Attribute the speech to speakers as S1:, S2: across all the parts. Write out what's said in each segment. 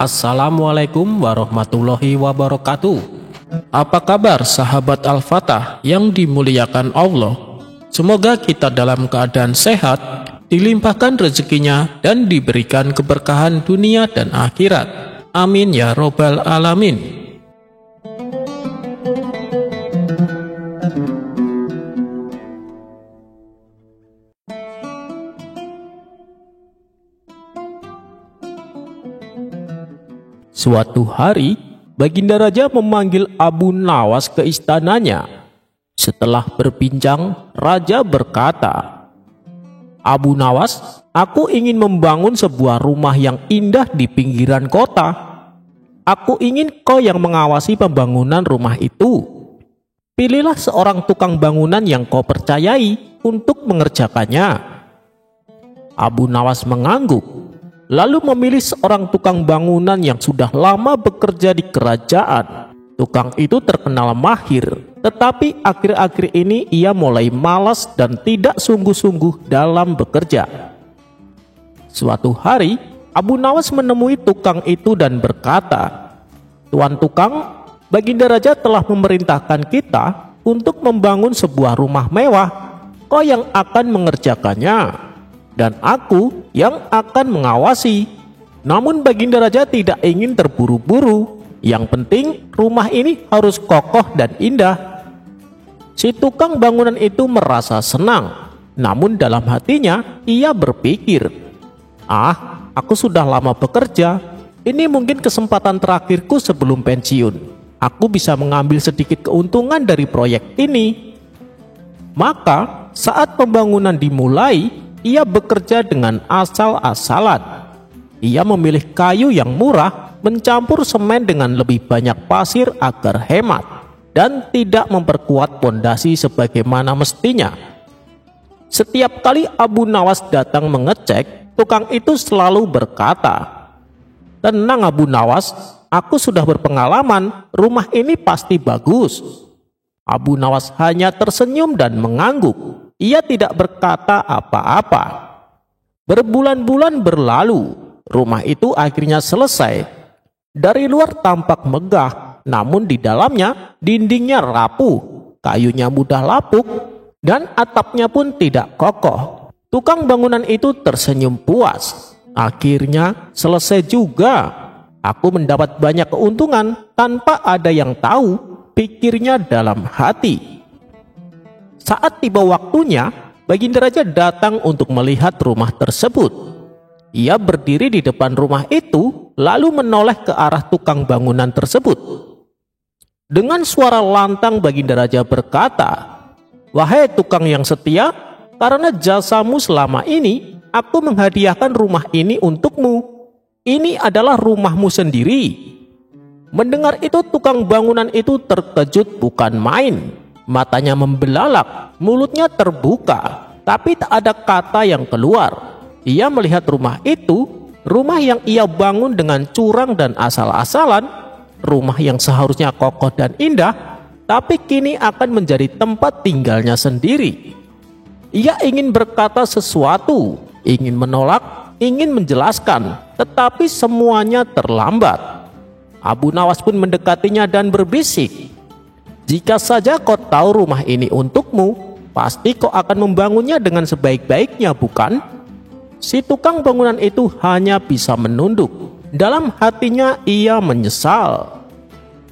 S1: Assalamualaikum warahmatullahi wabarakatuh. Apa kabar sahabat Al-Fatah yang dimuliakan Allah? Semoga kita dalam keadaan sehat, dilimpahkan rezekinya, dan diberikan keberkahan dunia dan akhirat. Amin ya robbal alamin. Suatu hari, Baginda Raja memanggil Abu Nawas ke istananya. Setelah berbincang, Raja berkata, "Abu Nawas, aku ingin membangun sebuah rumah yang indah di pinggiran kota. Aku ingin kau yang mengawasi pembangunan rumah itu. Pilihlah seorang tukang bangunan yang kau percayai untuk mengerjakannya." Abu Nawas mengangguk, lalu memilih seorang tukang bangunan yang sudah lama bekerja di kerajaan. Tukang itu terkenal mahir, tetapi akhir-akhir ini ia mulai malas dan tidak sungguh-sungguh dalam bekerja. Suatu hari, Abu Nawas menemui tukang itu dan berkata, "Tuan tukang, Baginda Raja telah memerintahkan kita untuk membangun sebuah rumah mewah. Kau yang akan mengerjakannya dan aku yang akan mengawasi. Namun Baginda Raja tidak ingin terburu-buru. Yang penting rumah ini harus kokoh dan indah." Si tukang bangunan itu merasa senang, namun dalam hatinya ia berpikir, aku sudah lama bekerja. Ini mungkin kesempatan terakhirku sebelum pensiun. Aku bisa mengambil sedikit keuntungan dari proyek ini." Maka saat pembangunan dimulai, ia bekerja dengan asal-asalan. Ia memilih kayu yang murah, mencampur semen dengan lebih banyak pasir agar hemat, dan tidak memperkuat pondasi sebagaimana mestinya. Setiap kali Abu Nawas datang mengecek, tukang itu selalu berkata, "Tenang Abu Nawas, aku sudah berpengalaman, rumah ini pasti bagus." Abu Nawas hanya tersenyum dan mengangguk. Ia tidak berkata apa-apa. Berbulan-bulan berlalu, rumah itu akhirnya selesai. Dari luar tampak megah, namun di dalamnya dindingnya rapuh, kayunya mudah lapuk, dan atapnya pun tidak kokoh. Tukang bangunan itu tersenyum puas. "Akhirnya selesai juga. Aku mendapat banyak keuntungan tanpa ada yang tahu," pikirnya dalam hati. Saat tiba waktunya, Baginda Raja datang untuk melihat rumah tersebut. Ia berdiri di depan rumah itu, lalu menoleh ke arah tukang bangunan tersebut. Dengan suara lantang Baginda Raja berkata, "Wahai tukang yang setia, karena jasamu selama ini, aku menghadiahkan rumah ini untukmu. Ini adalah rumahmu sendiri." Mendengar itu, tukang bangunan itu terkejut bukan main. Matanya membelalak, mulutnya terbuka, tapi tak ada kata yang keluar. Ia melihat rumah itu, rumah yang ia bangun dengan curang dan asal-asalan, rumah yang seharusnya kokoh dan indah, tapi kini akan menjadi tempat tinggalnya sendiri. Ia ingin berkata sesuatu, ingin menolak, ingin menjelaskan, tetapi semuanya terlambat. Abu Nawas pun mendekatinya dan berbisik, "Jika saja kau tahu rumah ini untukmu, pasti kau akan membangunnya dengan sebaik-baiknya, bukan?" Si tukang bangunan itu hanya bisa menunduk. Dalam hatinya ia menyesal.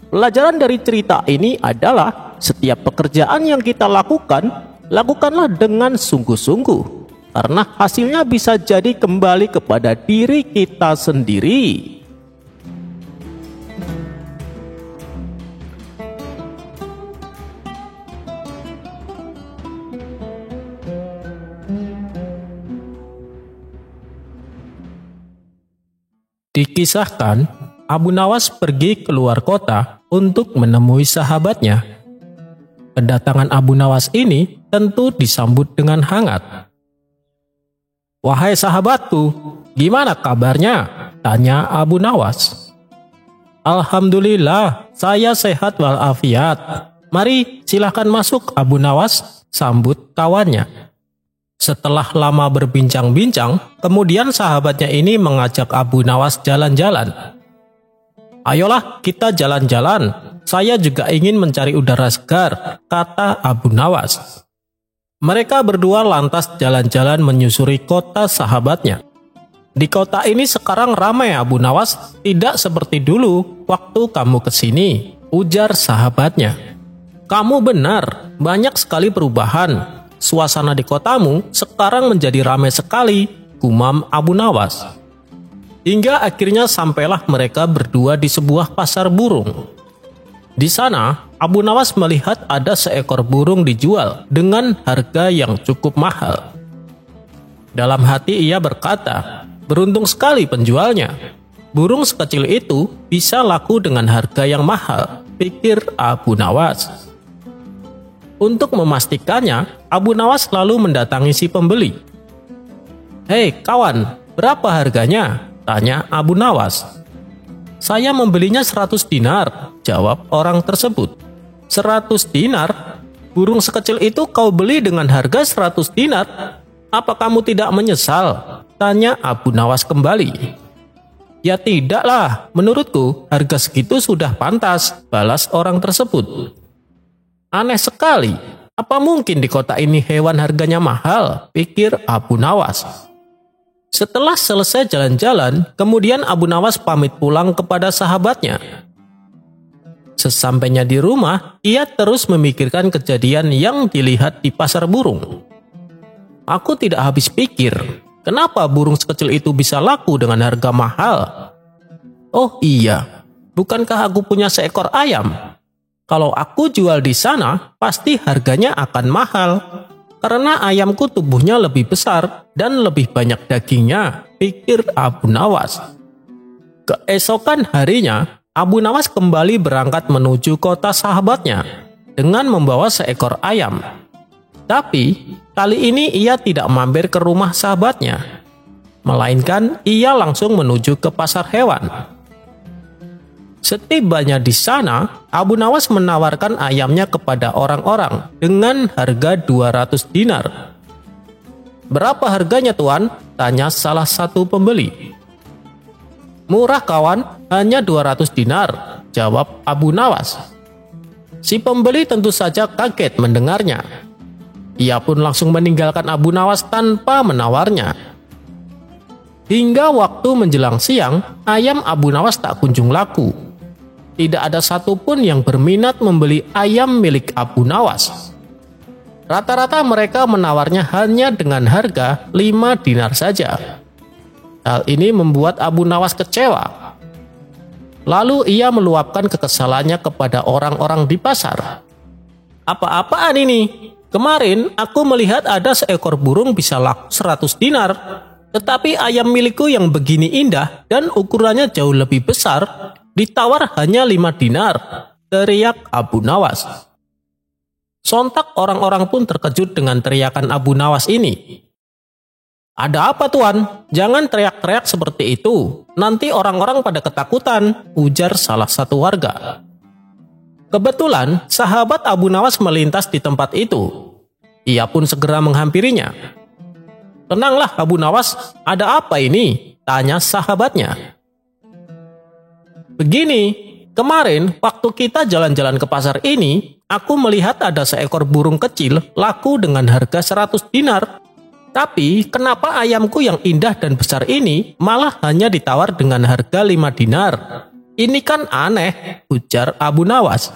S1: Pelajaran dari cerita ini adalah setiap pekerjaan yang kita lakukan, lakukanlah dengan sungguh-sungguh, karena hasilnya bisa jadi kembali kepada diri kita sendiri. Dikisahkan, Abu Nawas pergi keluar kota untuk menemui sahabatnya. Kedatangan Abu Nawas ini tentu disambut dengan hangat. "Wahai sahabatku, gimana kabarnya?" tanya Abu Nawas. "Alhamdulillah, saya sehat walafiat. Mari silahkan masuk Abu Nawas," sambut kawannya. Setelah lama berbincang-bincang, kemudian sahabatnya ini mengajak Abu Nawas jalan-jalan. "Ayolah kita jalan-jalan, saya juga ingin mencari udara segar," kata Abu Nawas. Mereka berdua lantas jalan-jalan menyusuri kota sahabatnya. "Di kota ini sekarang ramai, Abu Nawas, tidak seperti dulu waktu kamu kesini," ujar sahabatnya. "Kamu benar, banyak sekali perubahan. Suasana di kotamu sekarang menjadi ramai sekali," gumam Abu Nawas. Hingga akhirnya sampailah mereka berdua di sebuah pasar burung. Di sana, Abu Nawas melihat ada seekor burung dijual dengan harga yang cukup mahal. Dalam hati ia berkata, "Beruntung sekali penjualnya. Burung sekecil itu bisa laku dengan harga yang mahal," pikir Abu Nawas. Untuk memastikannya, Abu Nawas lalu mendatangi si pembeli. "Hei kawan, berapa harganya?" tanya Abu Nawas. "Saya membelinya 100 dinar, jawab orang tersebut. 100 dinar? Burung sekecil itu kau beli dengan harga 100 dinar? Apa kamu tidak menyesal?" tanya Abu Nawas kembali. "Ya tidaklah, menurutku harga segitu sudah pantas," balas orang tersebut. "Aneh sekali, apa mungkin di kota ini hewan harganya mahal?" pikir Abu Nawas. Setelah selesai jalan-jalan, kemudian Abu Nawas pamit pulang kepada sahabatnya. Sesampainya di rumah, ia terus memikirkan kejadian yang dilihat di pasar burung. "Aku tidak habis pikir, kenapa burung sekecil itu bisa laku dengan harga mahal? Oh iya, bukankah aku punya seekor ayam? Kalau aku jual di sana, pasti harganya akan mahal. Karena ayamku tubuhnya lebih besar dan lebih banyak dagingnya," pikir Abu Nawas. Keesokan harinya, Abu Nawas kembali berangkat menuju kota sahabatnya dengan membawa seekor ayam. Tapi, kali ini ia tidak mampir ke rumah sahabatnya, melainkan ia langsung menuju ke pasar hewan. Setibanya di sana, Abu Nawas menawarkan ayamnya kepada orang-orang dengan harga 200 dinar. "Berapa harganya tuan?" tanya salah satu pembeli. "Murah kawan, hanya 200 dinar, jawab Abu Nawas. Si pembeli tentu saja kaget mendengarnya. Ia pun langsung meninggalkan Abu Nawas tanpa menawarnya. Hingga waktu menjelang siang, ayam Abu Nawas tak kunjung laku. Tidak ada satupun yang berminat membeli ayam milik Abu Nawas. Rata-rata mereka menawarnya hanya dengan harga 5 dinar saja. Hal ini membuat Abu Nawas kecewa. Lalu ia meluapkan kekesalannya kepada orang-orang di pasar. "Apa-apaan ini? Kemarin aku melihat ada seekor burung bisa laku 100 dinar. Tetapi ayam milikku yang begini indah dan ukurannya jauh lebih besar ditawar hanya 5 dinar, teriak Abu Nawas. Sontak orang-orang pun terkejut dengan teriakan Abu Nawas ini. "Ada apa tuan? Jangan teriak-teriak seperti itu. Nanti orang-orang pada ketakutan," ujar salah satu warga. Kebetulan sahabat Abu Nawas melintas di tempat itu. Ia pun segera menghampirinya. "Tenanglah Abu Nawas, ada apa ini?" tanya sahabatnya. "Begini, kemarin waktu kita jalan-jalan ke pasar ini, aku melihat ada seekor burung kecil laku dengan harga 100 dinar. Tapi kenapa ayamku yang indah dan besar ini malah hanya ditawar dengan harga 5 dinar? Ini kan aneh," ujar Abu Nawas.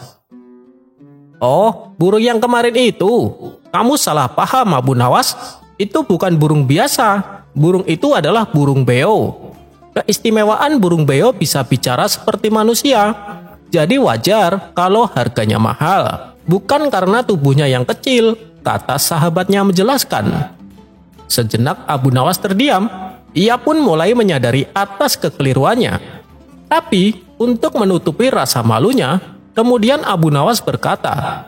S1: "Oh, burung yang kemarin itu. Kamu salah paham Abu Nawas. Itu bukan burung biasa. Burung itu adalah burung beo. Keistimewaan burung beo bisa bicara seperti manusia. Jadi wajar kalau harganya mahal. Bukan karena tubuhnya yang kecil," kata sahabatnya menjelaskan. Sejenak Abu Nawas terdiam. Ia pun mulai menyadari atas kekeliruannya. Tapi untuk menutupi rasa malunya, kemudian Abu Nawas berkata,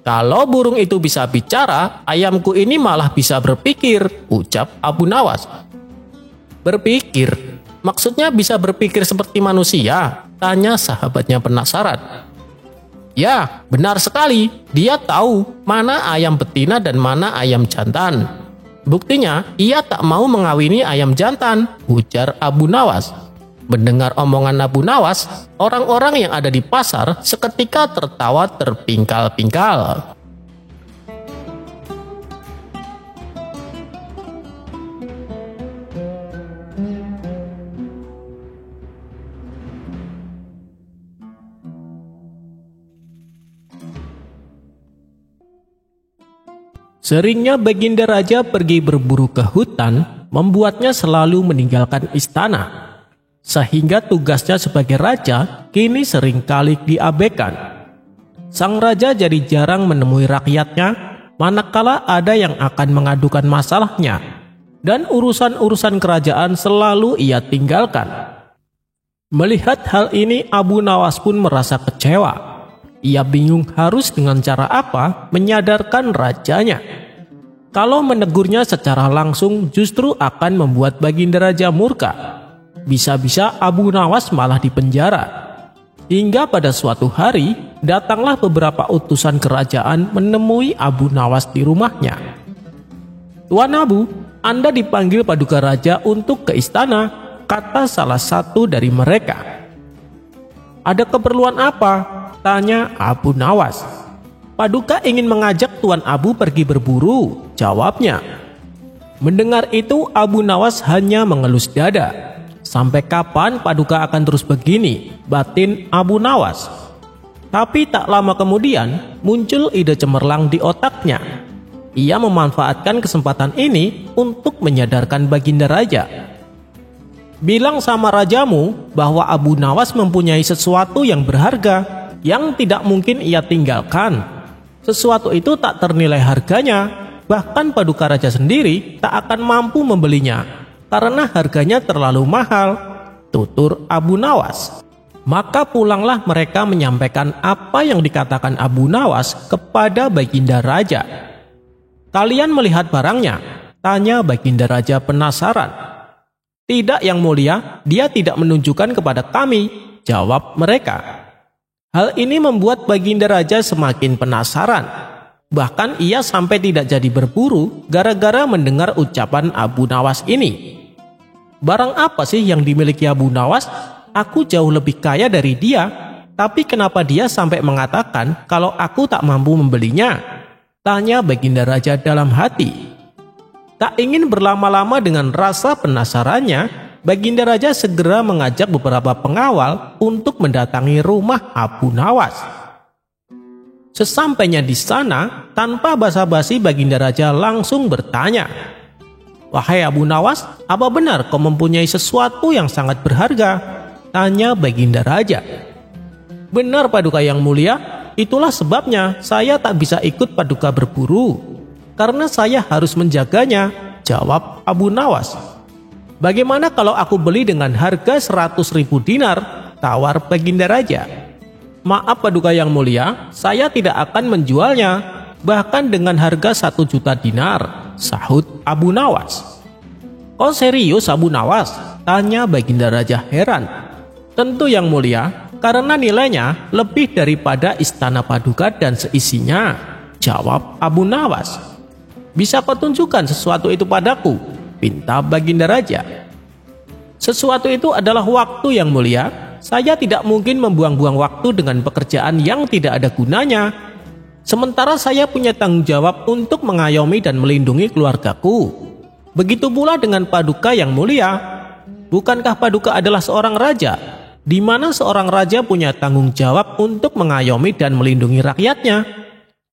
S1: "Kalau burung itu bisa bicara, ayamku ini malah bisa berpikir," ucap Abu Nawas. "Berpikir? Maksudnya bisa berpikir seperti manusia?" tanya sahabatnya penasaran. "Ya, benar sekali. Dia tahu mana ayam betina dan mana ayam jantan. Buktinya, ia tak mau mengawini ayam jantan," ujar Abu Nawas. Mendengar omongan Abu Nawas, orang-orang yang ada di pasar seketika tertawa terpingkal-pingkal. Seringnya Baginda Raja pergi berburu ke hutan, membuatnya selalu meninggalkan istana, sehingga tugasnya sebagai raja kini seringkali diabaikan. Sang raja jadi jarang menemui rakyatnya, manakala ada yang akan mengadukan masalahnya, dan urusan-urusan kerajaan selalu ia tinggalkan. Melihat hal ini, Abu Nawas pun merasa kecewa. Ia bingung harus dengan cara apa menyadarkan rajanya. Kalau menegurnya secara langsung justru akan membuat Baginda Raja murka. Bisa-bisa Abu Nawas malah dipenjara. Hingga pada suatu hari, datanglah beberapa utusan kerajaan menemui Abu Nawas di rumahnya. "Tuan Abu, Anda dipanggil Paduka Raja untuk ke istana," kata salah satu dari mereka. "Ada keperluan apa?" tanya Abu Nawas. "Paduka ingin mengajak Tuan Abu pergi berburu," jawabnya. Mendengar itu, Abu Nawas hanya mengelus dada. Sampai kapan Paduka akan terus begini, batin Abu Nawas. Tapi tak lama kemudian muncul ide cemerlang di otaknya. Ia memanfaatkan kesempatan ini untuk menyadarkan Baginda Raja. "Bilang sama rajamu bahwa Abu Nawas mempunyai sesuatu yang berharga yang tidak mungkin ia tinggalkan. Sesuatu itu tak ternilai harganya, bahkan Paduka Raja sendiri tak akan mampu membelinya karena harganya terlalu mahal," tutur Abu Nawas. Maka pulanglah mereka menyampaikan apa yang dikatakan Abu Nawas kepada Baginda Raja. "Kalian melihat barangnya?" tanya Baginda Raja penasaran. "Tidak, Yang Mulia, dia tidak menunjukkan kepada kami," jawab mereka. Hal ini membuat Baginda Raja semakin penasaran. Bahkan ia sampai tidak jadi berburu gara-gara mendengar ucapan Abu Nawas ini. Barang apa sih yang dimiliki Abu Nawas? Aku jauh lebih kaya dari dia, tapi kenapa dia sampai mengatakan kalau aku tak mampu membelinya? Tanya Baginda Raja dalam hati. Tak ingin berlama-lama dengan rasa penasarannya, Baginda Raja segera mengajak beberapa pengawal untuk mendatangi rumah Abu Nawas. Sesampainya di sana, tanpa basa-basi Baginda Raja langsung bertanya, "Wahai Abu Nawas, apa benar kau mempunyai sesuatu yang sangat berharga?" tanya Baginda Raja. "Benar Paduka Yang Mulia, itulah sebabnya saya tak bisa ikut Paduka berburu, karena saya harus menjaganya," jawab Abu Nawas. "Bagaimana kalau aku beli dengan harga 100.000 dinar?" tawar Baginda Raja. "Maaf Paduka Yang Mulia, saya tidak akan menjualnya, bahkan dengan harga 1 juta dinar," sahut Abu Nawas. "Kau serius Abu Nawas?" tanya Baginda Raja heran. "Tentu Yang Mulia, karena nilainya lebih daripada istana Paduka dan seisinya," jawab Abu Nawas. "Bisa kau tunjukkan sesuatu itu padaku?" pinta Baginda Raja. "Sesuatu itu adalah waktu Yang Mulia. Saya tidak mungkin membuang-buang waktu dengan pekerjaan yang tidak ada gunanya. Sementara saya punya tanggung jawab untuk mengayomi dan melindungi keluargaku. Begitu pula dengan Paduka Yang Mulia. Bukankah Paduka adalah seorang raja, di mana seorang raja punya tanggung jawab untuk mengayomi dan melindungi rakyatnya?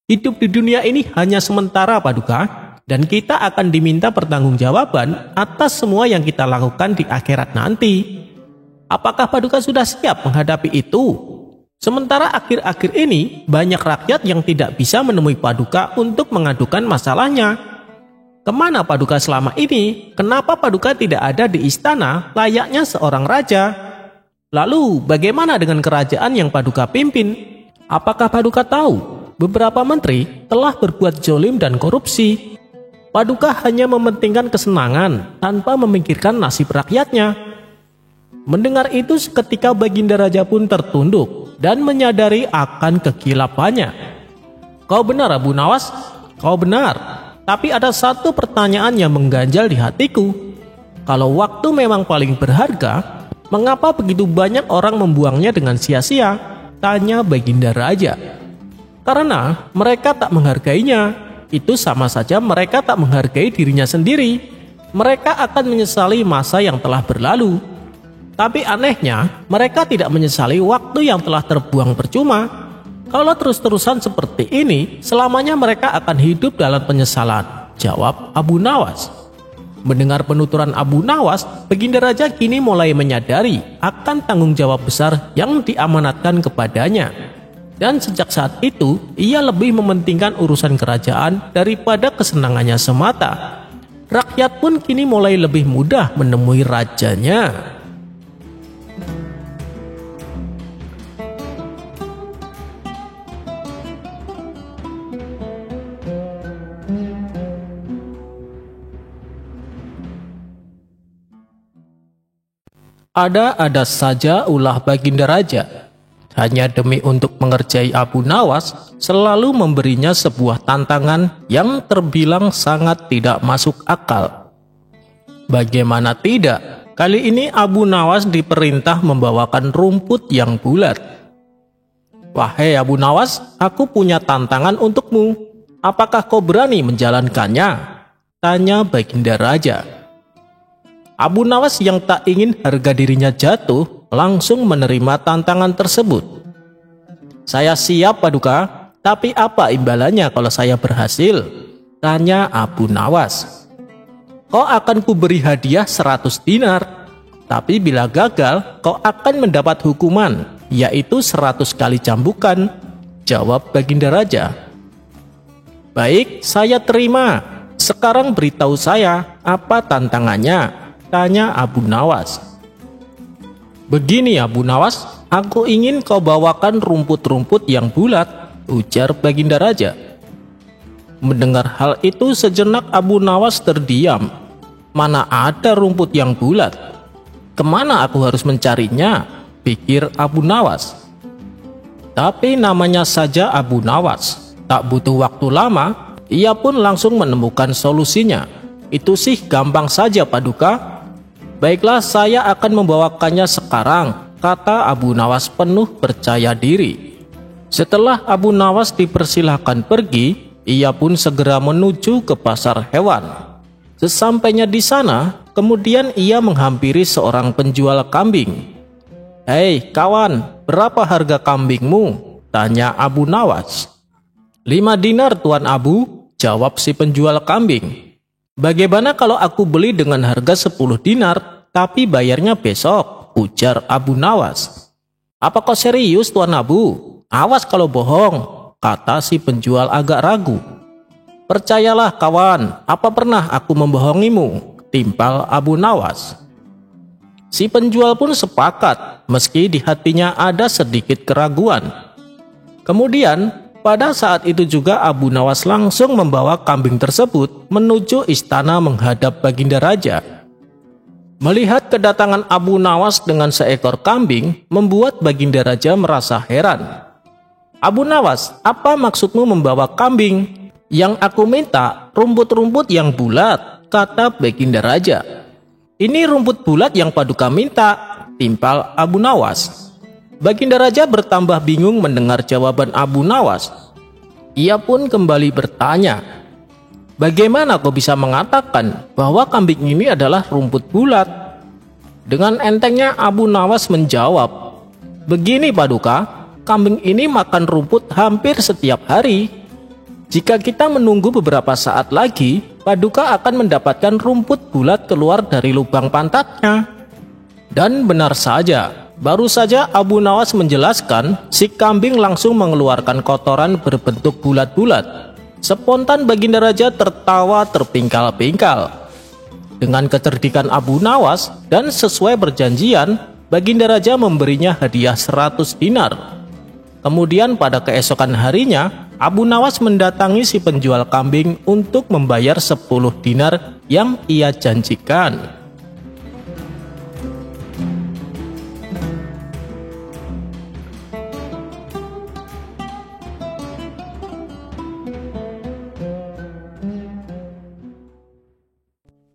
S1: Hidup di dunia ini hanya sementara Paduka, dan kita akan diminta pertanggungjawaban atas semua yang kita lakukan di akhirat nanti. Apakah Paduka sudah siap menghadapi itu? Sementara akhir-akhir ini banyak rakyat yang tidak bisa menemui Paduka untuk mengadukan masalahnya. Kemana Paduka selama ini? Kenapa Paduka tidak ada di istana layaknya seorang raja? Lalu bagaimana dengan kerajaan yang Paduka pimpin? Apakah Paduka tahu beberapa menteri telah berbuat zalim dan korupsi? Paduka hanya mementingkan kesenangan tanpa memikirkan nasib rakyatnya." Mendengar itu seketika Baginda Raja pun tertunduk dan menyadari akan kekilapannya. "Kau benar Abu Nawas, kau benar. Tapi ada satu pertanyaan yang mengganjal di hatiku. Kalau waktu memang paling berharga, Mengapa begitu banyak orang membuangnya dengan sia-sia? Tanya Baginda Raja. Karena mereka tak menghargainya. Itu sama saja mereka tak menghargai dirinya sendiri. Mereka akan menyesali masa yang telah berlalu. Tapi anehnya, mereka tidak menyesali waktu yang telah terbuang percuma. Kalau terus-terusan seperti ini, selamanya mereka akan hidup dalam penyesalan, jawab Abu Nawas. Mendengar penuturan Abu Nawas, Baginda Raja kini mulai menyadari akan tanggung jawab besar yang diamanatkan kepadanya. Dan sejak saat itu, ia lebih mementingkan urusan kerajaan daripada kesenangannya semata. Rakyat pun kini mulai lebih mudah menemui rajanya. Ada-ada saja ulah Baginda Raja. Hanya demi untuk mengerjai Abu Nawas, selalu memberinya sebuah tantangan yang terbilang sangat tidak masuk akal. Bagaimana tidak, kali ini Abu Nawas diperintah membawakan rumput yang bulat. Wahai Abu Nawas, aku punya tantangan untukmu. Apakah kau berani menjalankannya? Tanya Baginda Raja. Abu Nawas yang tak ingin harga dirinya jatuh langsung menerima tantangan tersebut. Saya siap Paduka, tapi apa imbalannya kalau saya berhasil? Tanya Abu Nawas. Kau akan kuberi hadiah 100 dinar, tapi bila gagal kau akan mendapat hukuman, yaitu 100 kali cambukan, jawab Baginda Raja. Baik, saya terima. Sekarang beritahu saya apa tantangannya? Tanya Abu Nawas. Begini Abu Nawas, aku ingin kau bawakan rumput-rumput yang bulat, ujar Baginda Raja. Mendengar hal itu sejenak Abu Nawas terdiam. Mana ada rumput yang bulat? Kemana aku harus mencarinya? Pikir Abu Nawas. Tapi namanya saja Abu Nawas. Tak butuh waktu lama, ia pun langsung menemukan solusinya. Itu sih gampang saja Paduka. Baiklah, saya akan membawakannya sekarang, kata Abu Nawas penuh percaya diri. Setelah Abu Nawas dipersilahkan pergi, ia pun segera menuju ke pasar hewan. Sesampainya di sana, kemudian ia menghampiri seorang penjual kambing. Hei kawan, berapa harga kambingmu? Tanya Abu Nawas. 5 dinar Tuan Abu, jawab si penjual kambing. Bagaimana kalau aku beli dengan harga 10 dinar, tapi bayarnya besok, ujar Abu Nawas. Apa kau serius Tuan Abu? Awas kalau bohong, kata si penjual agak ragu. Percayalah kawan, apa pernah aku membohongimu? Timpal Abu Nawas. Si penjual pun sepakat, meski di hatinya ada sedikit keraguan. Kemudian, pada saat itu juga Abu Nawas langsung membawa kambing tersebut menuju istana menghadap Baginda Raja. Melihat kedatangan Abu Nawas dengan seekor kambing membuat Baginda Raja merasa heran. Abu Nawas, apa maksudmu membawa kambing? Yang aku minta rumput-rumput yang bulat, kata Baginda Raja. Ini rumput bulat yang Paduka minta, timpal Abu Nawas. Baginda Raja bertambah bingung mendengar jawaban Abu Nawas. Ia pun kembali bertanya, bagaimana kau bisa mengatakan bahwa kambing ini adalah rumput bulat? Dengan entengnya Abu Nawas menjawab, begini Paduka, kambing ini makan rumput hampir setiap hari. Jika kita menunggu beberapa saat lagi, Paduka akan mendapatkan rumput bulat keluar dari lubang pantatnya. Dan benar saja, baru saja Abu Nawas menjelaskan, si kambing langsung mengeluarkan kotoran berbentuk bulat-bulat. Spontan Baginda Raja tertawa terpingkal-pingkal. Dengan kecerdikan Abu Nawas dan sesuai perjanjian, Baginda Raja memberinya hadiah 100 dinar. Kemudian pada keesokan harinya, Abu Nawas mendatangi si penjual kambing untuk membayar 10 dinar yang ia janjikan.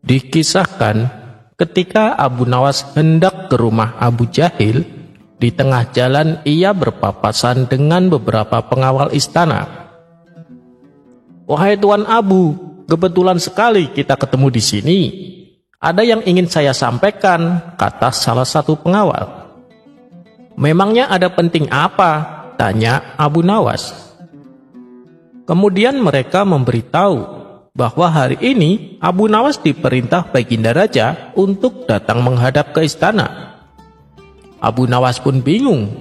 S1: Dikisahkan Ketika Abu Nawas hendak ke rumah Abu Jahil, di tengah jalan ia berpapasan dengan beberapa pengawal istana. "Wahai Tuan Abu, kebetulan sekali kita ketemu di sini. Ada yang ingin saya sampaikan," kata salah satu pengawal. "Memangnya ada penting apa?" tanya Abu Nawas. Kemudian mereka memberitahu bahwa hari ini Abu Nawas diperintah Baginda Raja untuk datang menghadap ke istana. Abu Nawas pun bingung,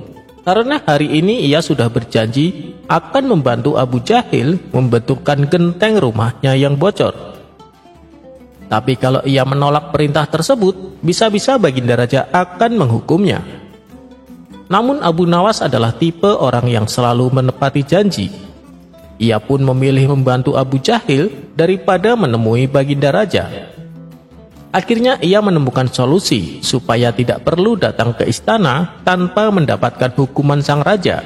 S1: karena hari ini ia sudah berjanji akan membantu Abu Jahil membetulkan genteng rumahnya yang bocor. Tapi kalau ia menolak perintah tersebut, bisa-bisa Baginda Raja akan menghukumnya. Namun Abu Nawas adalah tipe orang yang selalu menepati janji. Ia pun memilih membantu Abu Jahil daripada menemui Baginda Raja. Akhirnya ia menemukan solusi supaya tidak perlu datang ke istana tanpa mendapatkan hukuman sang raja.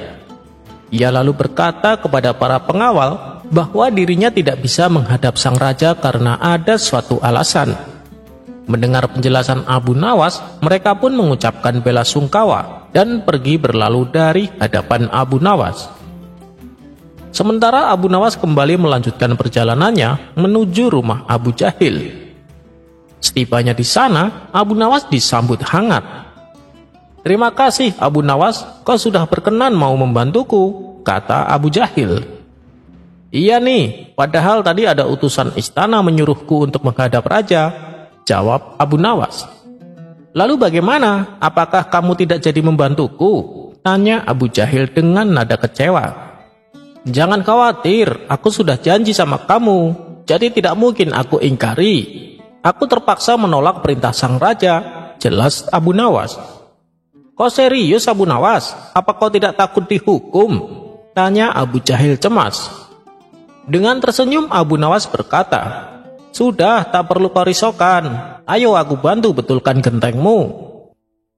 S1: Ia lalu berkata kepada para pengawal bahwa dirinya tidak bisa menghadap sang raja karena ada suatu alasan. Mendengar penjelasan Abu Nawas, mereka pun mengucapkan bela sungkawa dan pergi berlalu dari hadapan Abu Nawas. Sementara Abu Nawas kembali melanjutkan perjalanannya menuju rumah Abu Jahil. Setibanya di sana, Abu Nawas disambut hangat. "Terima kasih Abu Nawas, kau sudah berkenan mau membantuku," kata Abu Jahil. "Iya nih, padahal tadi ada utusan istana menyuruhku untuk menghadap raja," jawab Abu Nawas. "Lalu bagaimana? Apakah kamu tidak jadi membantuku?" tanya Abu Jahil dengan nada kecewa. "Jangan khawatir, aku sudah janji sama kamu, jadi tidak mungkin aku ingkari. Aku terpaksa menolak perintah sang raja," jelas Abu Nawas. "Kau serius Abu Nawas? Apa kau tidak takut dihukum?" tanya Abu Jahil cemas. Dengan tersenyum Abu Nawas berkata, "Sudah, tak perlu kau risaukan. Ayo aku bantu betulkan gentengmu."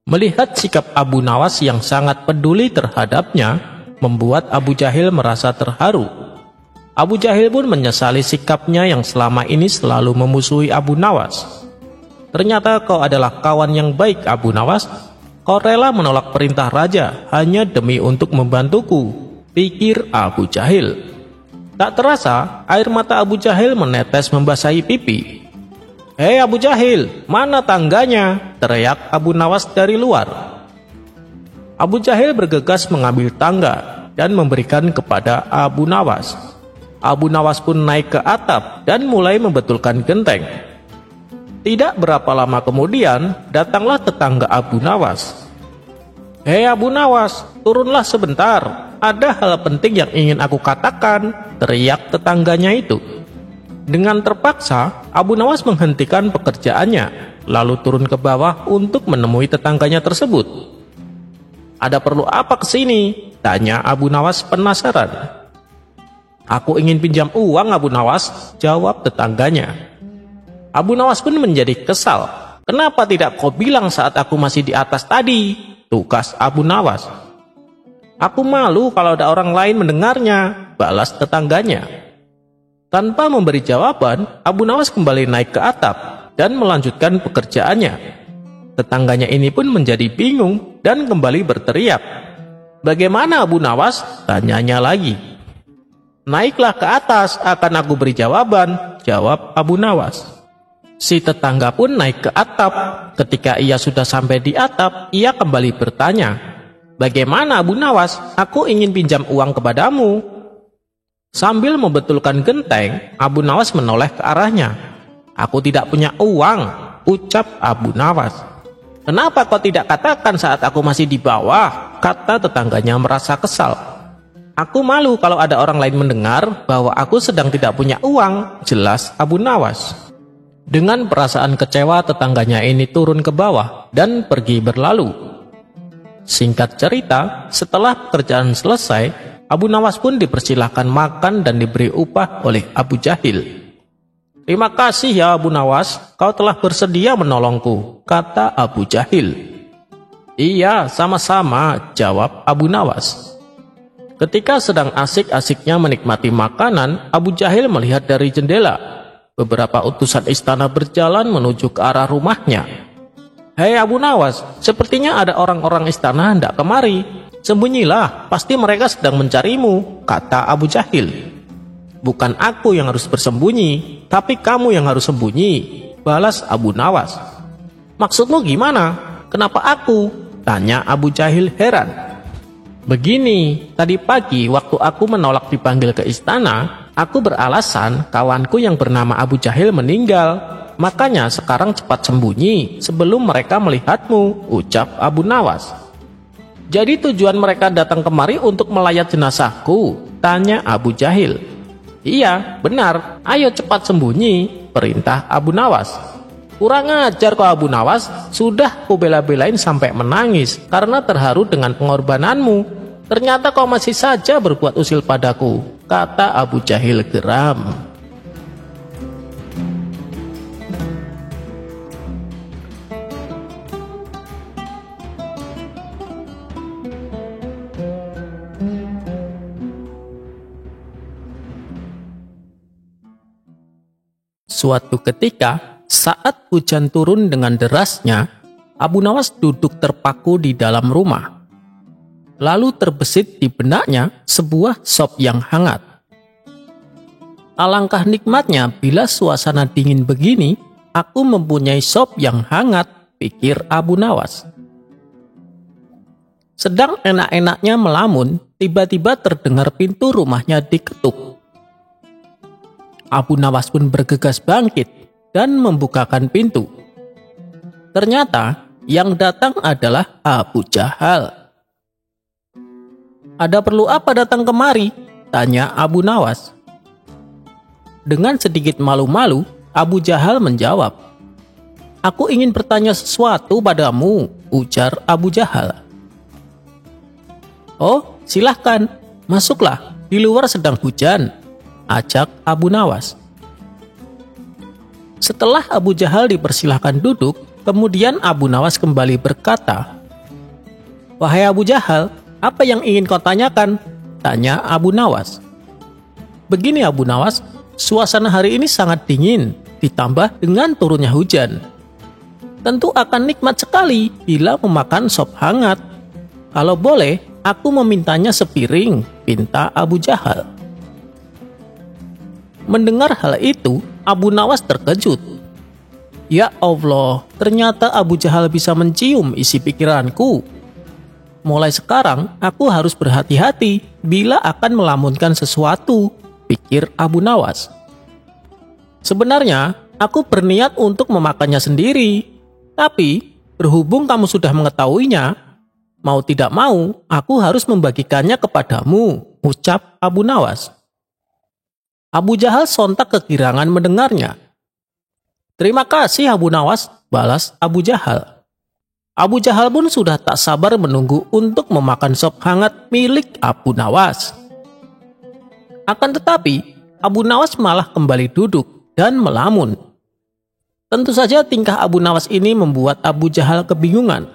S1: Melihat sikap Abu Nawas yang sangat peduli terhadapnya, membuat Abu Jahil merasa terharu. Abu Jahil pun menyesali sikapnya yang selama ini selalu memusuhi Abu Nawas. "Ternyata kau adalah kawan yang baik Abu Nawas. Kau rela menolak perintah raja hanya demi untuk membantuku," pikir Abu Jahil. Tak terasa, air mata Abu Jahil menetes membasahi pipi. "Hei Abu Jahil, mana tangganya?" teriak Abu Nawas dari luar. Abu Jahil bergegas mengambil tangga dan memberikan kepada Abu Nawas. Abu Nawas pun naik ke atap dan mulai membetulkan genteng. Tidak berapa lama kemudian, datanglah tetangga Abu Nawas. "Hei Abu Nawas, turunlah sebentar. Ada hal penting yang ingin aku katakan," teriak tetangganya itu. Dengan terpaksa, Abu Nawas menghentikan pekerjaannya, lalu turun ke bawah untuk menemui tetangganya tersebut. "Ada perlu apa ke sini?" tanya Abu Nawas penasaran. "Aku ingin pinjam uang Abu Nawas," jawab tetangganya. Abu Nawas pun menjadi kesal. "Kenapa tidak kau bilang saat aku masih di atas tadi?" tugas Abu Nawas. "Aku malu kalau ada orang lain mendengarnya," balas tetangganya. Tanpa memberi jawaban, Abu Nawas kembali naik ke atap dan melanjutkan pekerjaannya. Tetangganya ini pun menjadi bingung dan kembali berteriak. "Bagaimana Abu Nawas?" tanyanya lagi. "Naiklah ke atas, akan aku beri jawaban," jawab Abu Nawas. Si tetangga pun naik ke atap. Ketika ia sudah sampai di atap, ia kembali bertanya, "Bagaimana Abu Nawas? Aku ingin pinjam uang kepadamu." Sambil membetulkan genteng, Abu Nawas menoleh ke arahnya. "Aku tidak punya uang," ucap Abu Nawas. "Kenapa kau tidak katakan saat aku masih di bawah?" kata tetangganya merasa kesal. "Aku malu kalau ada orang lain mendengar bahwa aku sedang tidak punya uang," jelas Abu Nawas. Dengan perasaan kecewa, tetangganya ini turun ke bawah dan pergi berlalu. Singkat cerita, setelah pekerjaan selesai, Abu Nawas pun dipersilahkan makan dan diberi upah oleh Abu Jahil. "Terima kasih ya Abu Nawas, kau telah bersedia menolongku," kata Abu Jahil. "Iya, sama-sama," jawab Abu Nawas. Ketika sedang asik-asiknya menikmati makanan, Abu Jahil melihat dari jendela. beberapa utusan istana berjalan menuju ke arah rumahnya. "Hei Abu Nawas, sepertinya ada orang-orang istana hendak kemari. Sembunyilah, pasti mereka sedang mencarimu," kata Abu Jahil. "Bukan aku yang harus bersembunyi, tapi kamu yang harus sembunyi," balas Abu Nawas. "Maksudmu gimana? Kenapa aku?" tanya Abu Jahil heran. "Begini, tadi pagi waktu aku menolak dipanggil ke istana, aku beralasan kawanku yang bernama Abu Jahil meninggal. Makanya sekarang cepat sembunyi sebelum mereka melihatmu," ucap Abu Nawas. "Jadi tujuan mereka datang kemari untuk melayat jenazahku?" tanya Abu Jahil. "Iya, benar. Ayo cepat sembunyi," perintah Abu Nawas. "Kurang ajar kau Abu Nawas, sudah kubela-belain sampai menangis karena terharu dengan pengorbananmu. Ternyata kau masih saja berbuat usil padaku," kata Abu Jahil geram. Suatu ketika, saat hujan turun dengan derasnya, Abu Nawas duduk terpaku di dalam rumah. Lalu terbesit di benaknya sebuah sop yang hangat. "Alangkah nikmatnya bila suasana dingin begini, aku mempunyai sop yang hangat," pikir Abu Nawas. Sedang enak-enaknya melamun, tiba-tiba terdengar pintu rumahnya diketuk. Abu Nawas pun bergegas bangkit dan membukakan pintu. Ternyata yang datang adalah Abu Jahal. "Ada perlu apa datang kemari?" tanya Abu Nawas. Dengan sedikit malu-malu, Abu Jahal menjawab, "Aku ingin bertanya sesuatu padamu," ujar Abu Jahal. "Oh, silahkan, masuklah, di luar sedang hujan," ajak Abu Nawas. Setelah Abu Jahal dipersilahkan duduk, kemudian Abu Nawas kembali berkata, "Wahai Abu Jahal, apa yang ingin kau tanyakan?" tanya Abu Nawas. "Begini Abu Nawas, suasana hari ini sangat dingin, ditambah dengan turunnya hujan. Tentu akan nikmat sekali bila memakan sop hangat. Kalau boleh, aku memintanya sepiring," pinta Abu Jahal. Mendengar hal itu, Abu Nawas terkejut. Ya Allah, ternyata Abu Jahal bisa mencium isi pikiranku. Mulai sekarang, aku harus berhati-hati bila akan melamunkan sesuatu, pikir Abu Nawas. Sebenarnya, aku berniat untuk memakannya sendiri. Tapi, berhubung kamu sudah mengetahuinya, mau tidak mau, aku harus membagikannya kepadamu, ucap Abu Nawas. Abu Jahal sontak kegirangan mendengarnya. "Terima kasih Abu Nawas," balas Abu Jahal. Abu Jahal pun sudah tak sabar menunggu untuk memakan sop hangat milik Abu Nawas. Akan tetapi, Abu Nawas malah kembali duduk dan melamun. Tentu saja tingkah Abu Nawas ini membuat Abu Jahal kebingungan.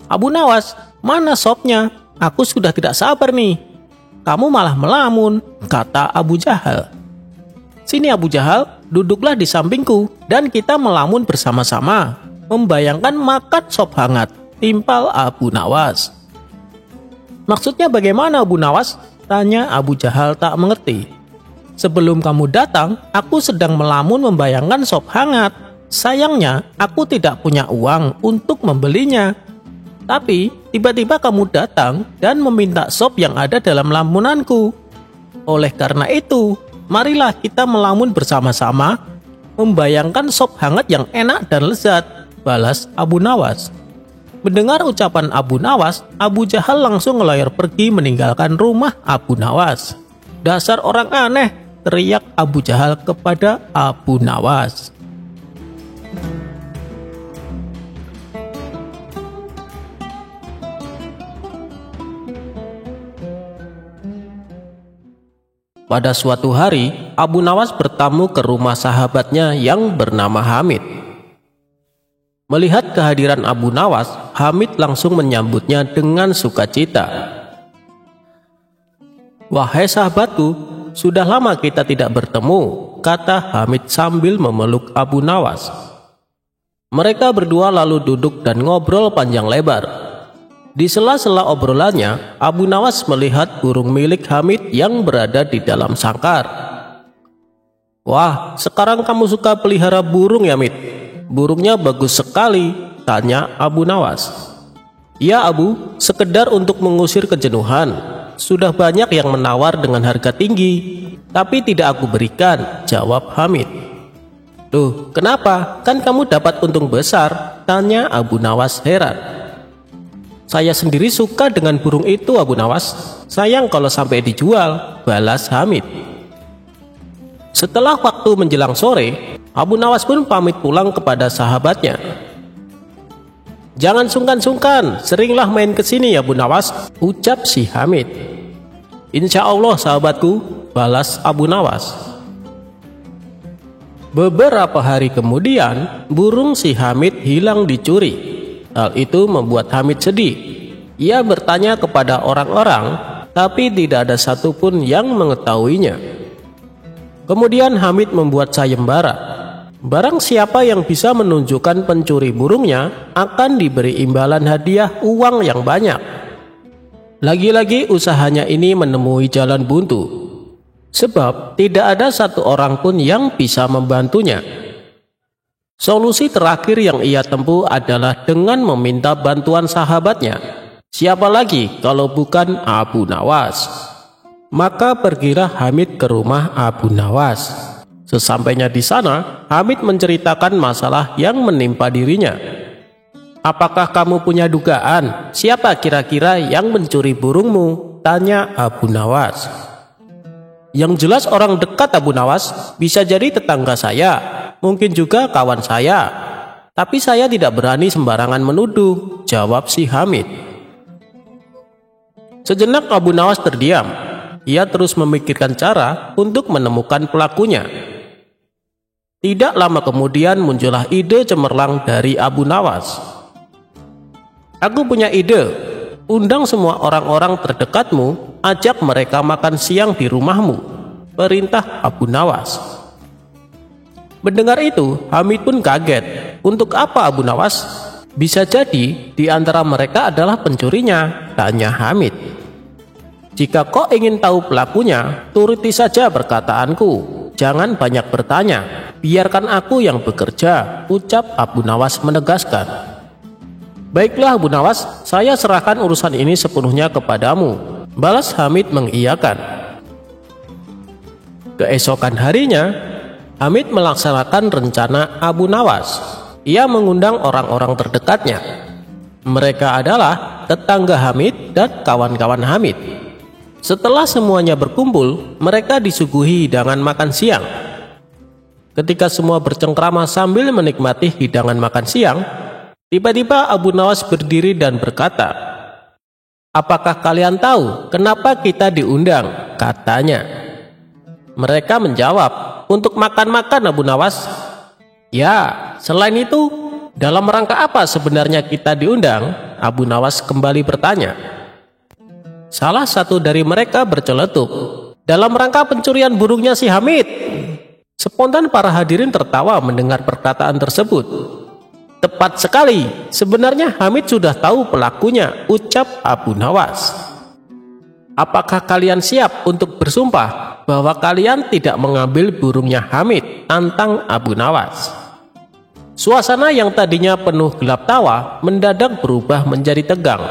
S1: "Abu Nawas, mana sopnya? Aku sudah tidak sabar nih. Kamu malah melamun," kata Abu Jahal. "Sini Abu Jahal, duduklah di sampingku dan kita melamun bersama-sama, membayangkan makan sop hangat," timpal Abu Nawas. "Maksudnya bagaimana Abu Nawas?" tanya Abu Jahal tak mengerti. "Sebelum kamu datang, aku sedang melamun membayangkan sop hangat. Sayangnya, aku tidak punya uang untuk membelinya. Tapi, tiba-tiba kamu datang dan meminta sop yang ada dalam lamunanku. Oleh karena itu, marilah kita melamun bersama-sama, membayangkan sop hangat yang enak dan lezat," balas Abu Nawas. Mendengar ucapan Abu Nawas, Abu Jahal langsung ngelayar pergi meninggalkan rumah Abu Nawas. "Dasar orang aneh," teriak Abu Jahal kepada Abu Nawas. Pada suatu hari, Abu Nawas bertamu ke rumah sahabatnya yang bernama Hamid. Melihat kehadiran Abu Nawas, Hamid langsung menyambutnya dengan sukacita. "Wahai sahabatku, Sudah lama kita tidak bertemu, kata Hamid sambil memeluk Abu Nawas. Mereka berdua lalu duduk dan ngobrol panjang lebar. Di sela-sela obrolannya, Abu Nawas melihat burung milik Hamid yang berada di dalam sangkar. "Wah, sekarang kamu suka pelihara burung ya, Mid? Burungnya bagus sekali," tanya Abu Nawas. "Ya Abu, sekedar untuk mengusir kejenuhan. Sudah banyak yang menawar dengan harga tinggi, tapi tidak aku berikan," jawab Hamid. "Loh, kenapa? Kan kamu dapat untung besar," tanya Abu Nawas heran. "Saya sendiri suka dengan burung itu, Abu Nawas. Sayang kalau sampai dijual," balas Hamid. Setelah waktu menjelang sore, Abu Nawas pun pamit pulang kepada sahabatnya. "Jangan sungkan-sungkan, seringlah main ke sini ya, Abu Nawas," ucap si Hamid. "Insya Allah sahabatku," balas Abu Nawas. Beberapa hari kemudian, burung si Hamid hilang dicuri. Hal itu membuat Hamid sedih. Ia bertanya kepada orang-orang, tapi tidak ada satupun yang mengetahuinya. Kemudian Hamid membuat sayembara. Barang siapa yang bisa menunjukkan pencuri burungnya akan diberi imbalan hadiah uang yang banyak. Lagi-lagi usahanya ini menemui jalan buntu, sebab tidak ada satu orang pun yang bisa membantunya. Solusi terakhir yang ia tempuh adalah dengan meminta bantuan sahabatnya. Siapa lagi kalau bukan Abu Nawas? Maka pergilah Hamid ke rumah Abu Nawas. Sesampainya di sana, Hamid menceritakan masalah yang menimpa dirinya. "Apakah kamu punya dugaan siapa kira-kira yang mencuri burungmu?" tanya Abu Nawas. "Yang jelas orang dekat, Abu Nawas. Bisa jadi tetangga saya, mungkin juga kawan saya. Tapi saya tidak berani sembarangan menuduh," jawab si Hamid. Sejenak Abu Nawas terdiam. Ia terus memikirkan cara untuk menemukan pelakunya. Tidak lama kemudian muncullah ide cemerlang dari Abu Nawas. "Aku punya ide. Undang semua orang-orang terdekatmu, ajak mereka makan siang di rumahmu," perintah Abu Nawas. Mendengar itu, Hamid pun kaget. "Untuk apa, Abu Nawas? Bisa jadi di antara mereka adalah pencurinya," tanya Hamid. "Jika kau ingin tahu pelakunya, turuti saja perkataanku. Jangan banyak bertanya. Biarkan aku yang bekerja," ucap Abu Nawas menegaskan. "Baiklah Abu Nawas, saya serahkan urusan ini sepenuhnya kepadamu," balas Hamid mengiyakan. Keesokan harinya, Hamid melaksanakan rencana Abu Nawas. Ia mengundang orang-orang terdekatnya. Mereka adalah tetangga Hamid dan kawan-kawan Hamid. Setelah semuanya berkumpul, mereka disuguhi hidangan makan siang. Ketika semua bercengkrama sambil menikmati hidangan makan siang, tiba-tiba Abu Nawas berdiri dan berkata, "Apakah kalian tahu kenapa kita diundang?" katanya. Mereka menjawab, "Untuk makan-makan, Abu Nawas." "Ya, selain itu, dalam rangka apa sebenarnya kita diundang?" Abu Nawas kembali bertanya. Salah satu dari mereka berceletuk, "Dalam rangka pencurian burungnya si Hamid." Spontan para hadirin tertawa mendengar perkataan tersebut. "Tepat sekali, sebenarnya Hamid sudah tahu pelakunya," ucap Abu Nawas. "Apakah kalian siap untuk bersumpah bahwa kalian tidak mengambil burungnya Hamid?" tantang Abu Nawas. Suasana yang tadinya penuh gelap tawa mendadak berubah menjadi tegang.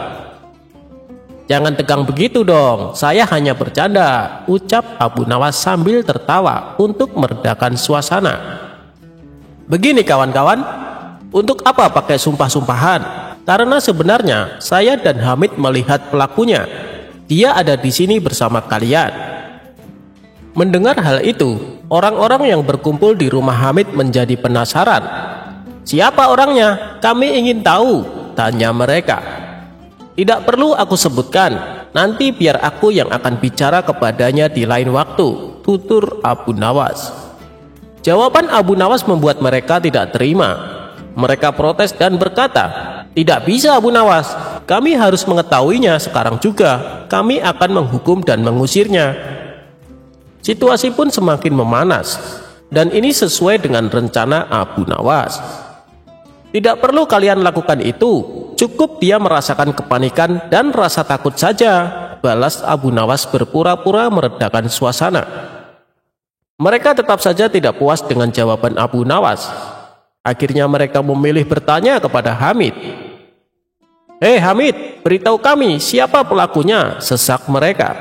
S1: "Jangan tegang begitu dong, saya hanya bercanda," ucap Abu Nawas sambil tertawa untuk meredakan suasana. "Begini kawan-kawan, untuk apa pakai sumpah-sumpahan? Karena sebenarnya saya dan Hamid melihat pelakunya. Dia ada di sini bersama kalian." Mendengar hal itu, orang-orang yang berkumpul di rumah Hamid menjadi penasaran. "Siapa orangnya? Kami ingin tahu," tanya mereka. "Tidak perlu aku sebutkan, nanti biar aku yang akan bicara kepadanya di lain waktu," tutur Abu Nawas. Jawaban Abu Nawas membuat mereka tidak terima. Mereka protes dan berkata, "Tidak bisa Abu Nawas, kami harus mengetahuinya sekarang juga. Kami akan menghukum dan mengusirnya."
S2: Situasi pun semakin memanas, dan ini sesuai dengan rencana Abu Nawas. Tidak perlu kalian lakukan itu, cukup dia merasakan kepanikan dan rasa takut saja, balas Abu Nawas berpura-pura meredakan suasana. Mereka tetap saja tidak puas dengan jawaban Abu Nawas. Akhirnya mereka memilih bertanya kepada Hamid. "Hei Hamid, beritahu kami siapa pelakunya," sesak mereka.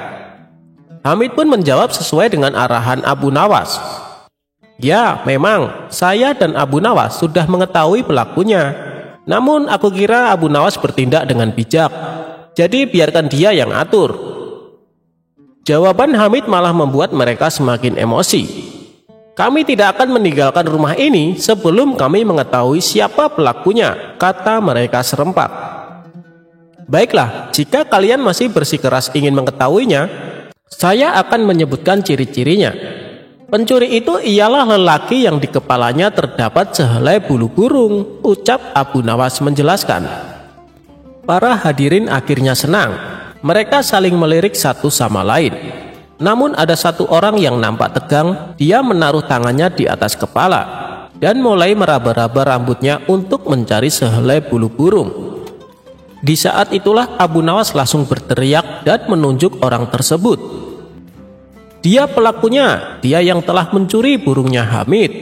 S2: Hamid pun menjawab sesuai dengan arahan Abu Nawas. "Ya, memang saya dan Abu Nawas sudah mengetahui pelakunya. Namun aku kira Abu Nawas bertindak dengan bijak. Jadi biarkan dia yang atur." Jawaban Hamid malah membuat mereka semakin emosi. "Kami tidak akan meninggalkan rumah ini sebelum kami mengetahui siapa pelakunya," kata mereka serempak. "Baiklah, jika kalian masih bersikeras ingin mengetahuinya, saya akan menyebutkan ciri-cirinya. Pencuri itu ialah lelaki yang di kepalanya terdapat sehelai bulu burung," ucap Abu Nawas menjelaskan. Para hadirin akhirnya senang. Mereka saling melirik satu sama lain. Namun ada satu orang yang nampak tegang. Dia menaruh tangannya di atas kepala dan mulai meraba-raba rambutnya untuk mencari sehelai bulu burung. Di saat itulah Abu Nawas langsung berteriak dan menunjuk orang tersebut. "Dia pelakunya, dia yang telah mencuri burungnya Hamid."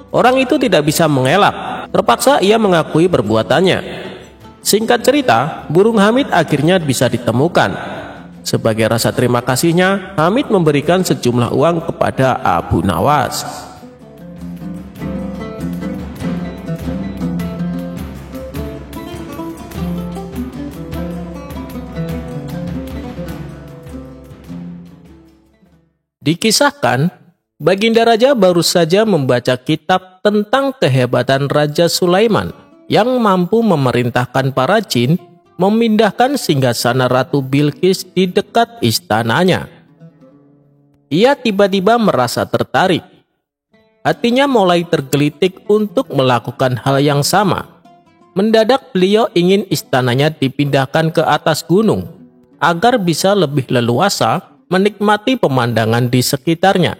S2: Orang itu tidak bisa mengelak, terpaksa ia mengakui perbuatannya. Singkat cerita, burung Hamid akhirnya bisa ditemukan. Sebagai rasa terima kasihnya, Hamid memberikan sejumlah uang kepada Abu Nawas. Dikisahkan, Baginda Raja baru saja membaca kitab tentang kehebatan Raja Sulaiman yang mampu memerintahkan para jin memindahkan singgasana Ratu Bilqis di dekat istananya. Ia tiba-tiba merasa tertarik. Hatinya mulai tergelitik untuk melakukan hal yang sama. Mendadak beliau ingin istananya dipindahkan ke atas gunung agar bisa lebih leluasa menikmati pemandangan di sekitarnya.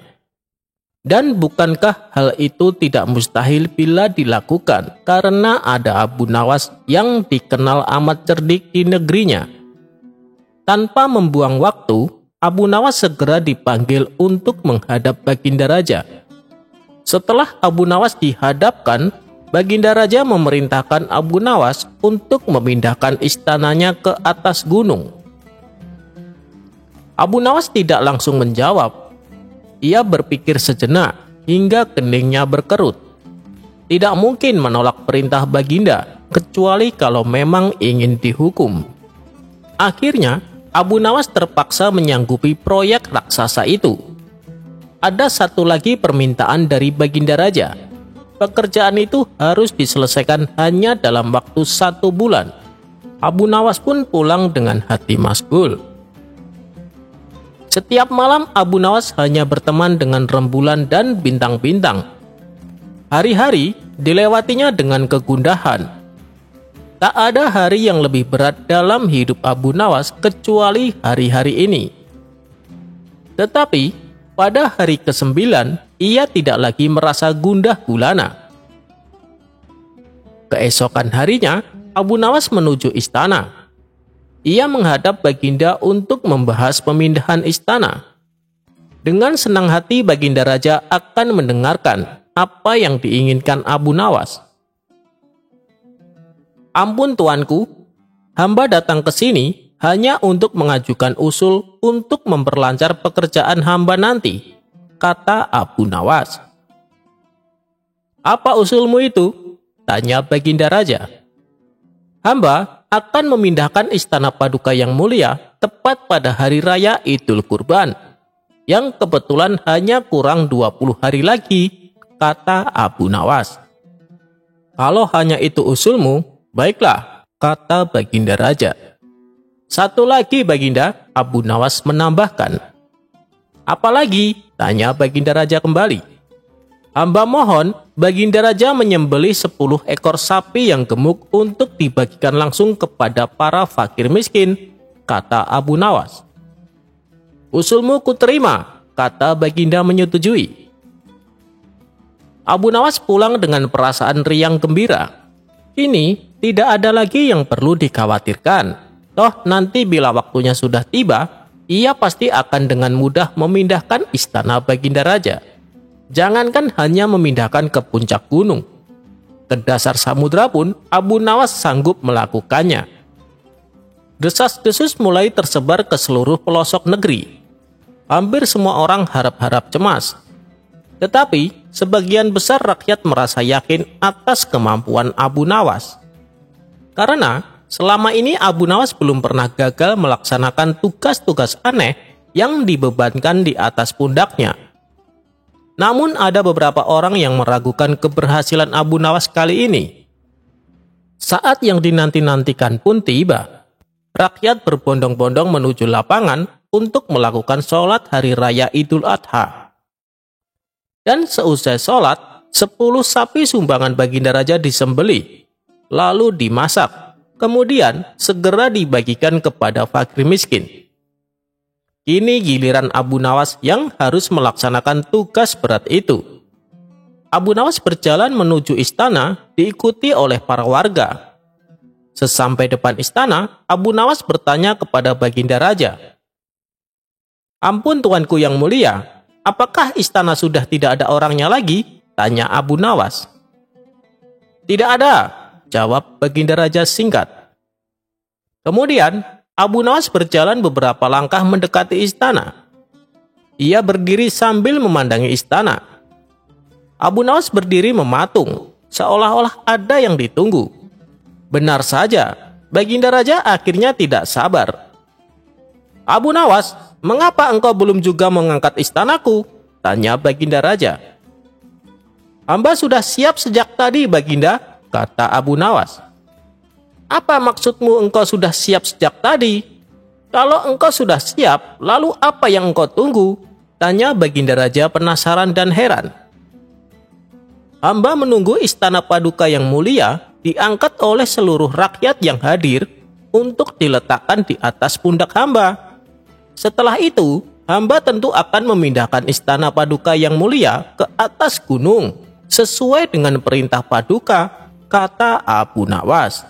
S2: Dan bukankah hal itu tidak mustahil bila dilakukan karena ada Abu Nawas yang dikenal amat cerdik di negerinya? Tanpa membuang waktu, Abu Nawas segera dipanggil untuk menghadap Baginda Raja. Setelah Abu Nawas dihadapkan, Baginda Raja memerintahkan Abu Nawas untuk memindahkan istananya ke atas gunung. Abu Nawas tidak langsung menjawab. Ia berpikir sejenak hingga keningnya berkerut. Tidak mungkin menolak perintah Baginda, kecuali kalau memang ingin dihukum. Akhirnya, Abu Nawas terpaksa menyanggupi proyek raksasa itu. Ada satu lagi permintaan dari Baginda Raja. Pekerjaan itu harus diselesaikan hanya dalam waktu 1 bulan. Abu Nawas pun pulang dengan hati masgul. Setiap malam Abu Nawas hanya berteman dengan rembulan dan bintang-bintang. Hari-hari dilewatinya dengan kegundahan. Tak ada hari yang lebih berat dalam hidup Abu Nawas kecuali hari-hari ini. Tetapi pada hari ke-9 ia tidak lagi merasa gundah gulana. Keesokan harinya Abu Nawas menuju istana. Ia menghadap Baginda untuk membahas pemindahan istana. Dengan senang hati Baginda Raja akan mendengarkan apa yang diinginkan Abu Nawas. "Ampun tuanku, hamba datang ke sini hanya untuk mengajukan usul untuk memperlancar pekerjaan hamba nanti," kata Abu Nawas. "Apa usulmu itu?" tanya Baginda Raja. "Hamba akan memindahkan istana Paduka yang mulia tepat pada hari raya Idul Kurban, yang kebetulan hanya kurang 20 hari lagi," kata Abu Nawas. "Kalau hanya itu usulmu, baiklah," kata Baginda Raja. "Satu lagi Baginda," Abu Nawas menambahkan. "Apalagi?" tanya Baginda Raja kembali. "Hamba mohon Baginda Raja menyembelih 10 ekor sapi yang gemuk untuk dibagikan langsung kepada para fakir miskin," kata Abu Nawas. "Usulmu kuterima," kata Baginda menyetujui. Abu Nawas pulang dengan perasaan riang gembira. Ini tidak ada lagi yang perlu dikhawatirkan. Toh nanti bila waktunya sudah tiba, ia pasti akan dengan mudah memindahkan istana Baginda Raja. Jangankan hanya memindahkan ke puncak gunung, ke dasar samudra pun Abu Nawas sanggup melakukannya. Desas-desus mulai tersebar ke seluruh pelosok negeri. Hampir semua orang harap-harap cemas. Tetapi sebagian besar rakyat merasa yakin atas kemampuan Abu Nawas. Karena selama ini Abu Nawas belum pernah gagal melaksanakan tugas-tugas aneh yang dibebankan di atas pundaknya. Namun ada beberapa orang yang meragukan keberhasilan Abu Nawas kali ini. Saat yang dinanti-nantikan pun tiba. Rakyat berbondong-bondong menuju lapangan untuk melakukan sholat hari raya Idul Adha. Dan seusai sholat, 10 sapi sumbangan Baginda Raja disembelih, lalu dimasak, kemudian segera dibagikan kepada fakir miskin. Kini giliran Abu Nawas yang harus melaksanakan tugas berat itu. Abu Nawas berjalan menuju istana diikuti oleh para warga. Sesampai depan istana, Abu Nawas bertanya kepada Baginda Raja, "Ampun tuanku yang mulia, apakah istana sudah tidak ada orangnya lagi?" tanya Abu Nawas. "Tidak ada," jawab Baginda Raja singkat. Kemudian, Abu Nawas berjalan beberapa langkah mendekati istana. Ia berdiri sambil memandangi istana. Abu Nawas berdiri mematung, seolah-olah ada yang ditunggu. Benar saja, Baginda Raja akhirnya tidak sabar. "Abu Nawas, mengapa engkau belum juga mengangkat istanaku?" tanya Baginda Raja. "Hamba sudah siap sejak tadi, Baginda," kata Abu Nawas. "Apa maksudmu engkau sudah siap sejak tadi? Kalau engkau sudah siap, lalu apa yang engkau tunggu?" tanya Baginda Raja penasaran dan heran. "Hamba menunggu istana paduka yang mulia diangkat oleh seluruh rakyat yang hadir untuk diletakkan di atas pundak hamba. Setelah itu, hamba tentu akan memindahkan istana paduka yang mulia ke atas gunung sesuai dengan perintah paduka," kata Abu Nawas.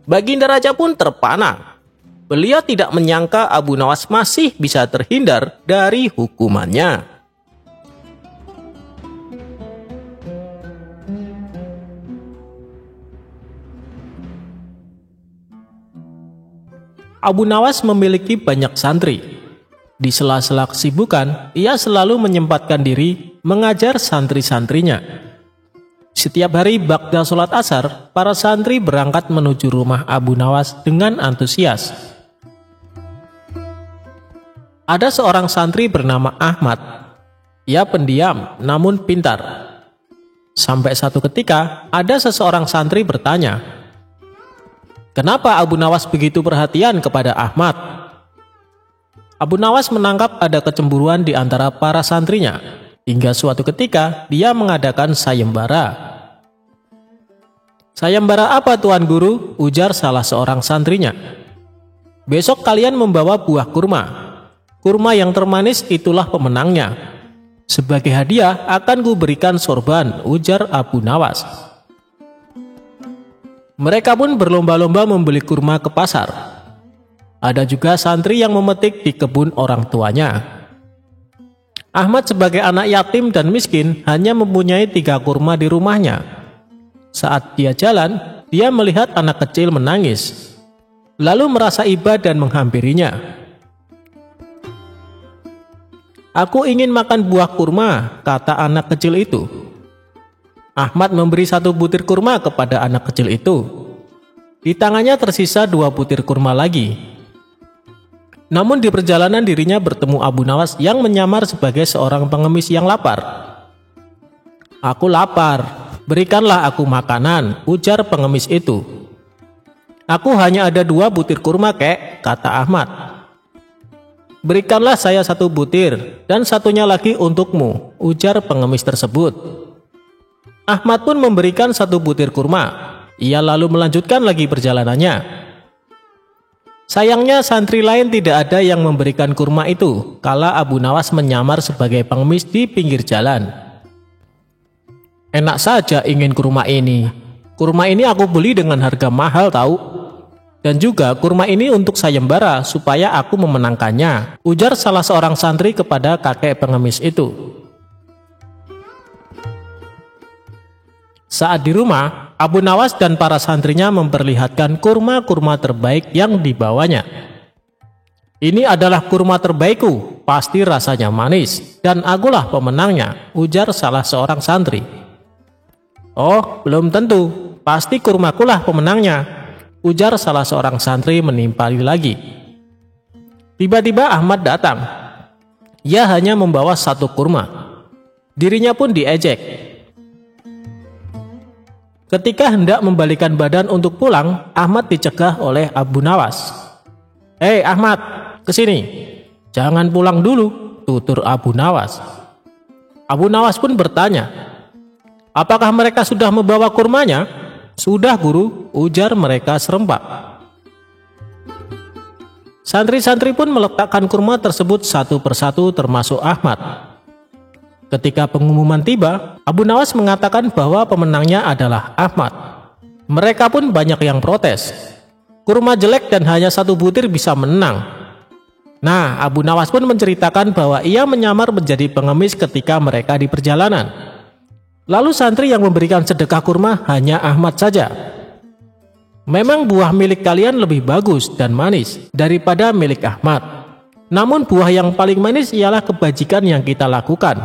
S2: Baginda Raja pun terpana. Beliau tidak menyangka Abu Nawas masih bisa terhindar dari hukumannya. Abu Nawas memiliki banyak santri. Di sela-sela kesibukan, ia selalu menyempatkan diri mengajar santri-santrinya. Setiap hari ba'da sholat asar, para santri berangkat menuju rumah Abu Nawas dengan antusias. Ada seorang santri bernama Ahmad. Ia pendiam namun pintar. Sampai satu ketika, ada seseorang santri bertanya, "Kenapa Abu Nawas begitu perhatian kepada Ahmad?" Abu Nawas menangkap ada kecemburuan di antara para santrinya, hingga suatu ketika dia mengadakan sayembara. "Sayembara apa Tuan Guru?" ujar salah seorang santrinya. "Besok kalian membawa buah kurma. Kurma yang termanis itulah pemenangnya. Sebagai hadiah akan kuberikan sorban," ujar Abu Nawas. Mereka pun berlomba-lomba membeli kurma ke pasar. Ada juga santri yang memetik di kebun orang tuanya. Ahmad sebagai anak yatim dan miskin hanya mempunyai 3 kurma di rumahnya. Saat dia jalan, dia melihat anak kecil menangis, lalu merasa iba dan menghampirinya. "Aku ingin makan buah kurma," kata anak kecil itu. Ahmad memberi 1 butir kurma kepada anak kecil itu. Di tangannya tersisa 2 butir kurma lagi. Namun di perjalanan dirinya bertemu Abu Nawas yang menyamar sebagai seorang pengemis yang lapar. "Aku lapar, berikanlah aku makanan," ujar pengemis itu. "Aku hanya ada 2 butir kurma, kek," kata Ahmad. "Berikanlah saya 1 butir dan satunya lagi untukmu," ujar pengemis tersebut. Ahmad pun memberikan 1 butir kurma. Ia lalu melanjutkan lagi perjalanannya.
S1: Sayangnya santri lain tidak ada yang memberikan kurma itu kala Abu Nawas menyamar sebagai pengemis di pinggir jalan. Enak saja ingin kurma ini. Kurma ini aku beli dengan harga mahal tahu. Dan juga kurma ini untuk sayembara supaya aku memenangkannya, ujar salah seorang santri kepada kakek pengemis itu. Saat di rumah, Abu Nawas dan para santrinya memperlihatkan kurma-kurma terbaik yang dibawanya. Ini adalah kurma terbaikku, pasti rasanya manis, dan akulah pemenangnya, ujar salah seorang santri. Oh, belum tentu, pasti kurmakulah pemenangnya, ujar salah seorang santri menimpali lagi. Tiba-tiba Ahmad datang. Ia hanya membawa satu kurma. Dirinya pun diejek. Ketika hendak membalikan badan untuk pulang, Ahmad dicegah oleh Abu Nawas. "Hei Ahmad, kesini. Jangan pulang dulu," tutur Abu Nawas. Abu Nawas pun bertanya, "Apakah mereka sudah membawa kurmanya?" "Sudah guru," ujar mereka serempak. Santri-santri pun meletakkan kurma tersebut satu persatu termasuk Ahmad. Ketika pengumuman tiba, Abu Nawas mengatakan bahwa pemenangnya adalah Ahmad. Mereka pun banyak yang protes. Kurma jelek dan hanya satu butir bisa menang. Nah, Abu Nawas pun menceritakan bahwa ia menyamar menjadi pengemis ketika mereka di perjalanan. Lalu santri yang memberikan sedekah kurma hanya Ahmad saja. Memang buah milik kalian lebih bagus dan manis daripada milik Ahmad. Namun buah yang paling manis ialah kebajikan yang kita lakukan,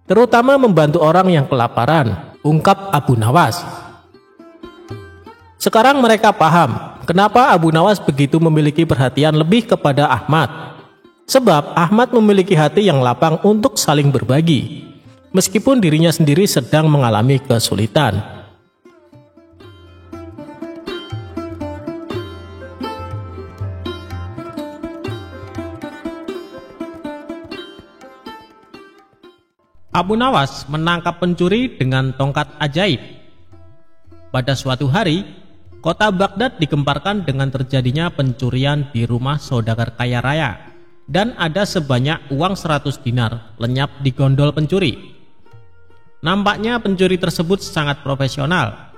S1: terutama membantu orang yang kelaparan, ungkap Abu Nawas. Sekarang mereka paham kenapa Abu Nawas begitu memiliki perhatian lebih kepada Ahmad. Sebab Ahmad memiliki hati yang lapang untuk saling berbagi, meskipun dirinya sendiri sedang mengalami kesulitan. Abu Nawas menangkap pencuri dengan tongkat ajaib. Pada suatu hari, kota Baghdad digemparkan dengan terjadinya pencurian di rumah saudagar kaya raya, dan ada sebanyak uang 100 dinar lenyap di gondol pencuri. Nampaknya pencuri tersebut sangat profesional.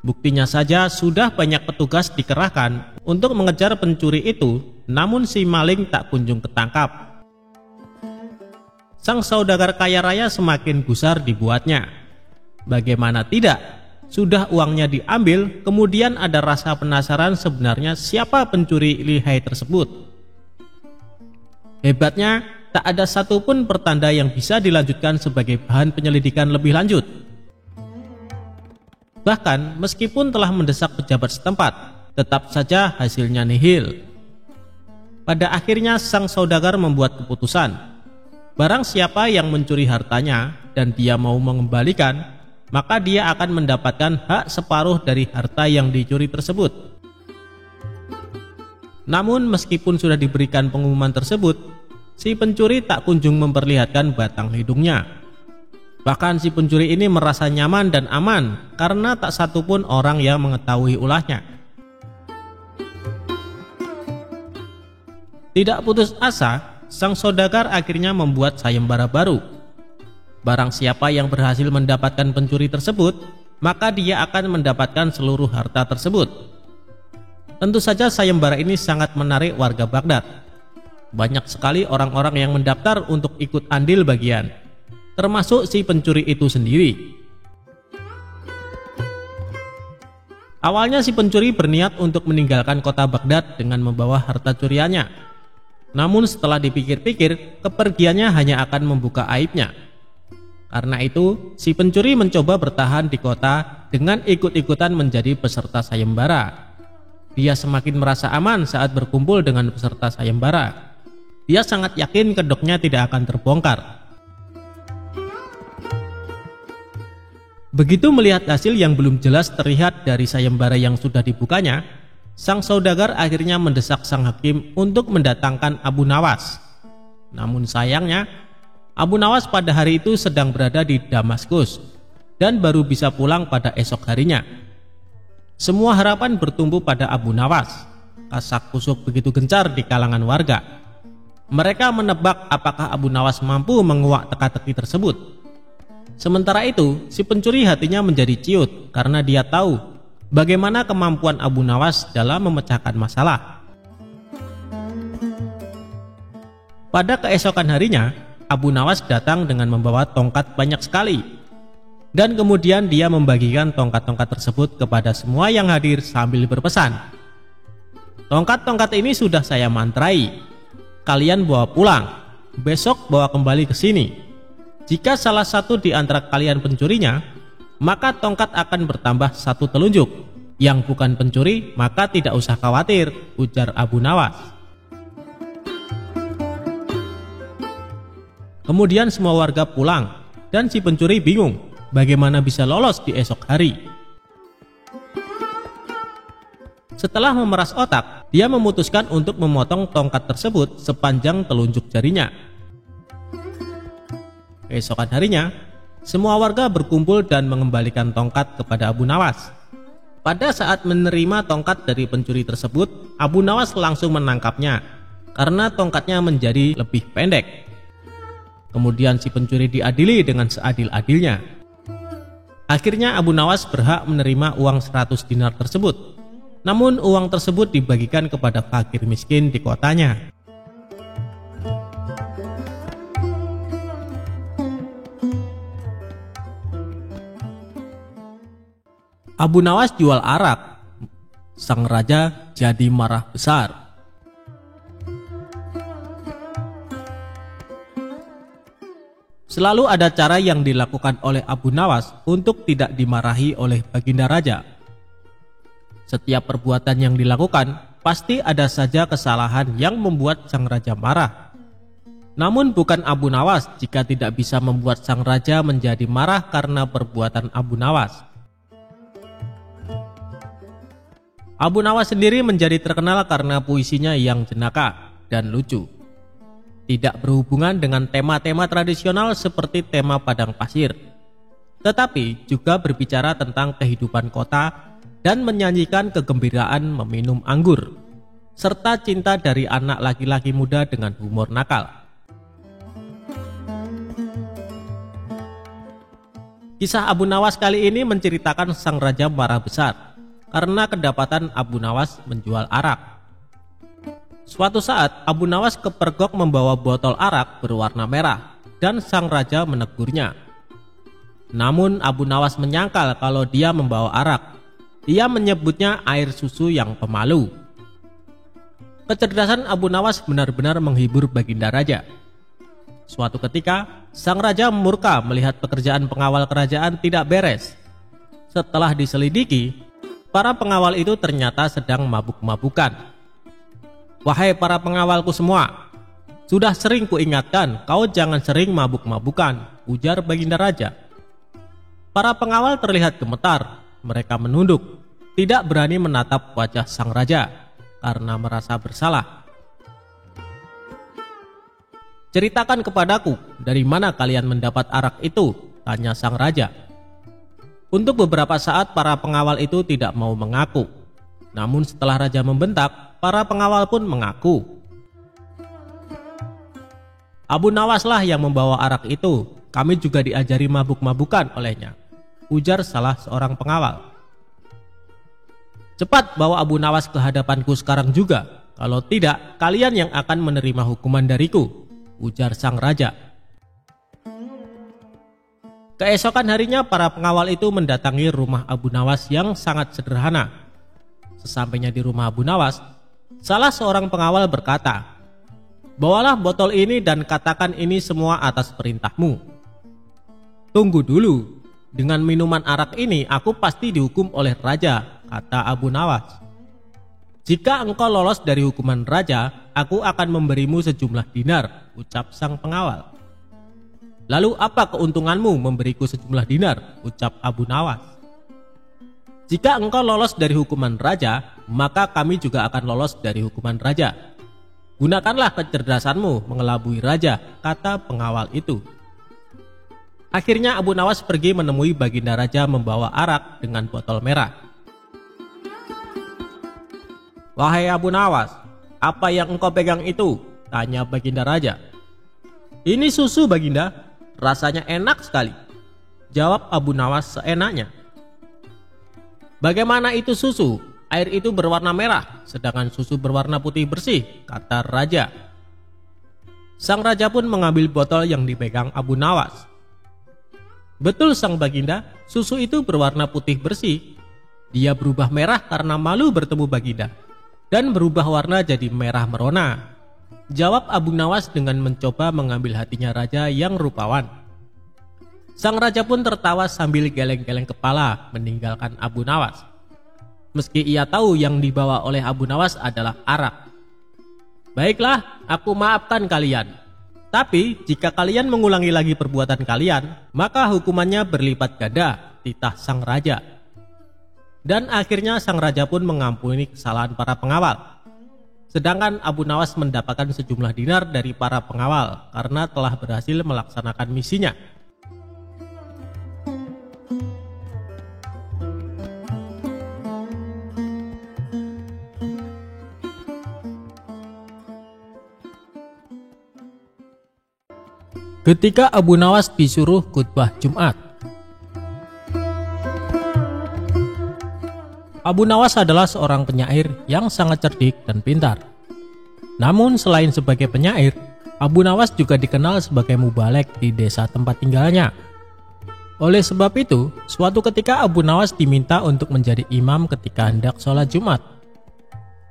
S1: Buktinya saja sudah banyak petugas dikerahkan untuk mengejar pencuri itu, namun si maling tak kunjung ketangkap. Sang saudagar kaya raya semakin gusar dibuatnya. Bagaimana tidak? Sudah uangnya diambil, kemudian ada rasa penasaran sebenarnya siapa pencuri lihai tersebut. Hebatnya, tak ada satupun pertanda yang bisa dilanjutkan sebagai bahan penyelidikan lebih lanjut. Bahkan, meskipun telah mendesak pejabat setempat, tetap saja hasilnya nihil. Pada akhirnya sang saudagar membuat keputusan. Barang siapa yang mencuri hartanya dan dia mau mengembalikan, maka dia akan mendapatkan hak separuh dari harta yang dicuri tersebut. Namun meskipun sudah diberikan pengumuman tersebut, si pencuri tak kunjung memperlihatkan batang hidungnya. Bahkan si pencuri ini merasa nyaman dan aman karena tak satupun orang yang mengetahui ulahnya. Tidak putus asa, sang saudagar akhirnya membuat sayembara baru. Barang siapa yang berhasil mendapatkan pencuri tersebut, maka dia akan mendapatkan seluruh harta tersebut. Tentu saja sayembara ini sangat menarik warga Baghdad. Banyak sekali orang-orang yang mendaftar untuk ikut andil bagian, termasuk si pencuri itu sendiri. Awalnya si pencuri berniat untuk meninggalkan kota Baghdad dengan membawa harta curiannya. Namun setelah dipikir-pikir, kepergiannya hanya akan membuka aibnya. Karena itu, si pencuri mencoba bertahan di kota dengan ikut-ikutan menjadi peserta sayembara. Dia semakin merasa aman saat berkumpul dengan peserta sayembara. Dia sangat yakin kedoknya tidak akan terbongkar. Begitu melihat hasil yang belum jelas terlihat dari sayembara yang sudah dibukanya, sang saudagar akhirnya mendesak sang hakim untuk mendatangkan Abu Nawas. Namun sayangnya, Abu Nawas pada hari itu sedang berada di Damaskus dan baru bisa pulang pada esok harinya. Semua harapan bertumbuh pada Abu Nawas
S2: kasak-kusuk begitu gencar di kalangan warga. Mereka menebak apakah Abu Nawas mampu menguak teka-teki tersebut. Sementara itu, si pencuri hatinya menjadi ciut karena dia tahu bagaimana kemampuan Abu Nawas dalam memecahkan masalah. Pada keesokan harinya, Abu Nawas datang dengan membawa tongkat banyak sekali. Dan kemudian dia membagikan tongkat-tongkat tersebut kepada semua yang hadir sambil berpesan, "Tongkat-tongkat ini sudah saya mantrai. Kalian bawa pulang. Besok bawa kembali ke sini. Jika salah satu di antara kalian pencurinya, maka tongkat akan bertambah 1 telunjuk. Yang bukan pencuri, maka tidak usah khawatir," ujar Abu Nawas. Kemudian semua warga pulang dan si pencuri bingung bagaimana bisa lolos di esok hari. Setelah memeras otak, dia memutuskan untuk memotong tongkat tersebut sepanjang telunjuk jarinya. Keesokan harinya, semua warga berkumpul dan mengembalikan tongkat kepada Abu Nawas. Pada saat menerima tongkat dari pencuri tersebut, Abu Nawas langsung menangkapnya karena tongkatnya menjadi lebih pendek. Kemudian si pencuri diadili dengan seadil-adilnya. Akhirnya Abu Nawas berhak menerima uang 100 dinar tersebut. Namun uang tersebut dibagikan kepada fakir miskin di kotanya. Abu Nawas jual arak. Sang raja jadi marah besar. Selalu ada cara yang dilakukan oleh Abu Nawas untuk tidak dimarahi oleh Baginda Raja. Setiap perbuatan yang dilakukan, pasti ada saja kesalahan yang membuat sang raja marah. Namun bukan Abu Nawas jika tidak bisa membuat sang raja menjadi marah karena perbuatan Abu Nawas. Abu Nawas sendiri menjadi terkenal karena puisinya yang jenaka dan lucu. Tidak berhubungan dengan tema-tema tradisional seperti tema padang pasir, tetapi juga berbicara tentang kehidupan kota dan menyanyikan kegembiraan meminum anggur, serta cinta dari anak laki-laki muda dengan humor nakal. Kisah Abu Nawas kali ini menceritakan sang raja marah besar karena kedapatan Abu Nawas menjual arak. Suatu saat Abu Nawas kepergok membawa botol arak berwarna merah dan sang raja menegurnya. Namun Abu Nawas menyangkal kalau dia membawa arak. Dia menyebutnya air susu yang pemalu. Kecerdasan Abu Nawas benar-benar menghibur Baginda Raja. Suatu ketika, sang raja murka melihat pekerjaan pengawal kerajaan tidak beres. Setelah diselidiki, para pengawal itu ternyata sedang mabuk-mabukan. "Wahai para pengawalku semua, sudah sering kuingatkan kau jangan sering mabuk-mabukan," ujar Baginda Raja. Para pengawal terlihat gemetar, mereka menunduk, tidak berani menatap wajah sang raja karena merasa bersalah. "Ceritakan kepadaku, dari mana kalian mendapat arak itu?" tanya sang raja. Untuk beberapa saat para pengawal itu tidak mau mengaku. Namun setelah raja membentak, para pengawal pun mengaku. "Abu Nawaslah yang membawa arak itu, kami juga diajari mabuk-mabukan olehnya," ujar salah seorang pengawal. "Cepat bawa Abu Nawas ke hadapanku sekarang juga, kalau tidak kalian yang akan menerima hukuman dariku," ujar sang raja. Keesokan harinya para pengawal itu mendatangi rumah Abu Nawas yang sangat sederhana. Sesampainya di rumah Abu Nawas, salah seorang pengawal berkata, "Bawalah botol ini dan katakan ini semua atas perintahmu." "Tunggu dulu, dengan minuman arak ini aku pasti dihukum oleh raja," kata Abu Nawas. "Jika engkau lolos dari hukuman raja, aku akan memberimu sejumlah dinar," ucap sang pengawal. "Lalu apa keuntunganmu memberiku sejumlah dinar?" ucap Abu Nawas. "Jika engkau lolos dari hukuman raja, maka kami juga akan lolos dari hukuman raja. Gunakanlah kecerdasanmu mengelabui raja," kata pengawal itu. Akhirnya Abu Nawas pergi menemui Baginda Raja membawa arak dengan botol merah.
S1: "Wahai Abu Nawas, apa yang engkau pegang itu?" tanya Baginda Raja. "Ini susu, Baginda, rasanya enak sekali," jawab Abu Nawas seenaknya. "Bagaimana itu susu? Air itu berwarna merah, sedangkan susu berwarna putih bersih," kata Raja. Sang Raja pun mengambil botol yang dipegang Abu Nawas. "Betul, Sang Baginda, susu itu berwarna putih bersih. Dia berubah merah karena malu bertemu Baginda, dan berubah warna jadi merah merona," jawab Abu Nawas dengan mencoba mengambil hatinya Raja yang rupawan. Sang Raja pun tertawa sambil geleng-geleng kepala meninggalkan Abu Nawas. Meski ia tahu yang dibawa oleh Abu Nawas adalah arak. "Baiklah, aku maafkan kalian. Tapi jika kalian mengulangi lagi perbuatan kalian, maka hukumannya berlipat ganda," titah sang Raja. Dan akhirnya sang Raja pun mengampuni kesalahan para pengawal. Sedangkan Abu Nawas mendapatkan sejumlah dinar dari para pengawal karena telah berhasil melaksanakan misinya. Ketika Abu Nawas disuruh khutbah Jumat. Abu Nawas adalah seorang penyair yang sangat cerdik dan pintar. Namun selain sebagai penyair, Abu Nawas juga dikenal sebagai mubalek di desa tempat tinggalnya. Oleh sebab itu, suatu ketika Abu Nawas diminta untuk menjadi imam ketika hendak sholat Jumat.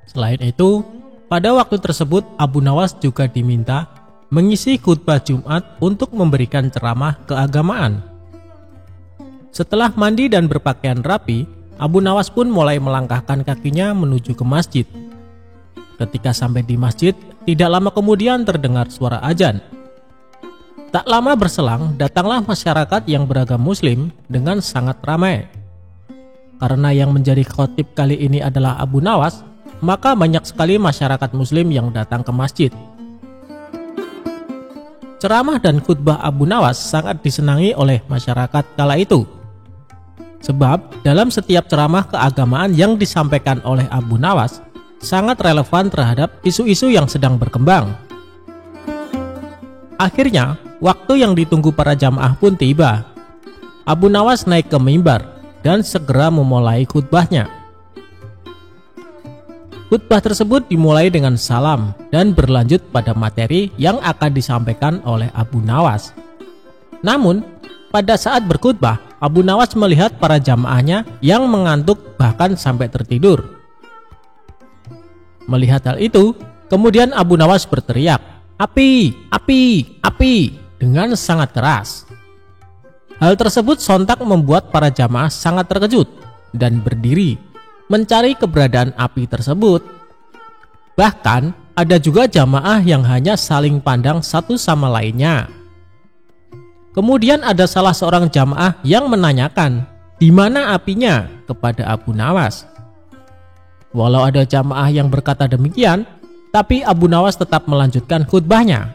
S1: Selain itu, pada waktu tersebut Abu Nawas juga diminta mengisi khutbah Jumat untuk memberikan ceramah keagamaan. Setelah mandi dan berpakaian rapi, Abu Nawas pun mulai melangkahkan kakinya menuju ke masjid. Ketika sampai di masjid, tidak lama kemudian terdengar suara azan. Tak lama berselang, datanglah masyarakat yang beragam Muslim dengan sangat ramai. Karena yang menjadi khotib kali ini adalah Abu Nawas, maka banyak sekali masyarakat Muslim yang datang ke masjid. Ceramah dan khutbah Abu Nawas sangat disenangi oleh masyarakat kala itu. Sebab dalam setiap ceramah keagamaan yang disampaikan oleh Abu Nawas sangat relevan terhadap isu-isu yang sedang berkembang. Akhirnya, waktu yang ditunggu para jamaah pun tiba. Abu Nawas naik ke mimbar dan segera memulai khutbahnya. Khutbah tersebut dimulai dengan salam dan berlanjut pada materi yang akan disampaikan oleh Abu Nawas. Namun, pada saat berkhutbah, Abu Nawas melihat para jamaahnya yang mengantuk bahkan sampai tertidur. Melihat hal itu, kemudian Abu Nawas berteriak, "Api, api, api!" dengan sangat keras. Hal tersebut sontak membuat para jamaah sangat terkejut dan berdiri mencari keberadaan api tersebut. Bahkan ada juga jamaah yang hanya saling pandang satu sama lainnya. Kemudian ada salah seorang jamaah yang menanyakan, "Di mana apinya?" kepada Abu Nawas. Walau ada jamaah yang berkata demikian, tapi Abu Nawas tetap melanjutkan khutbahnya.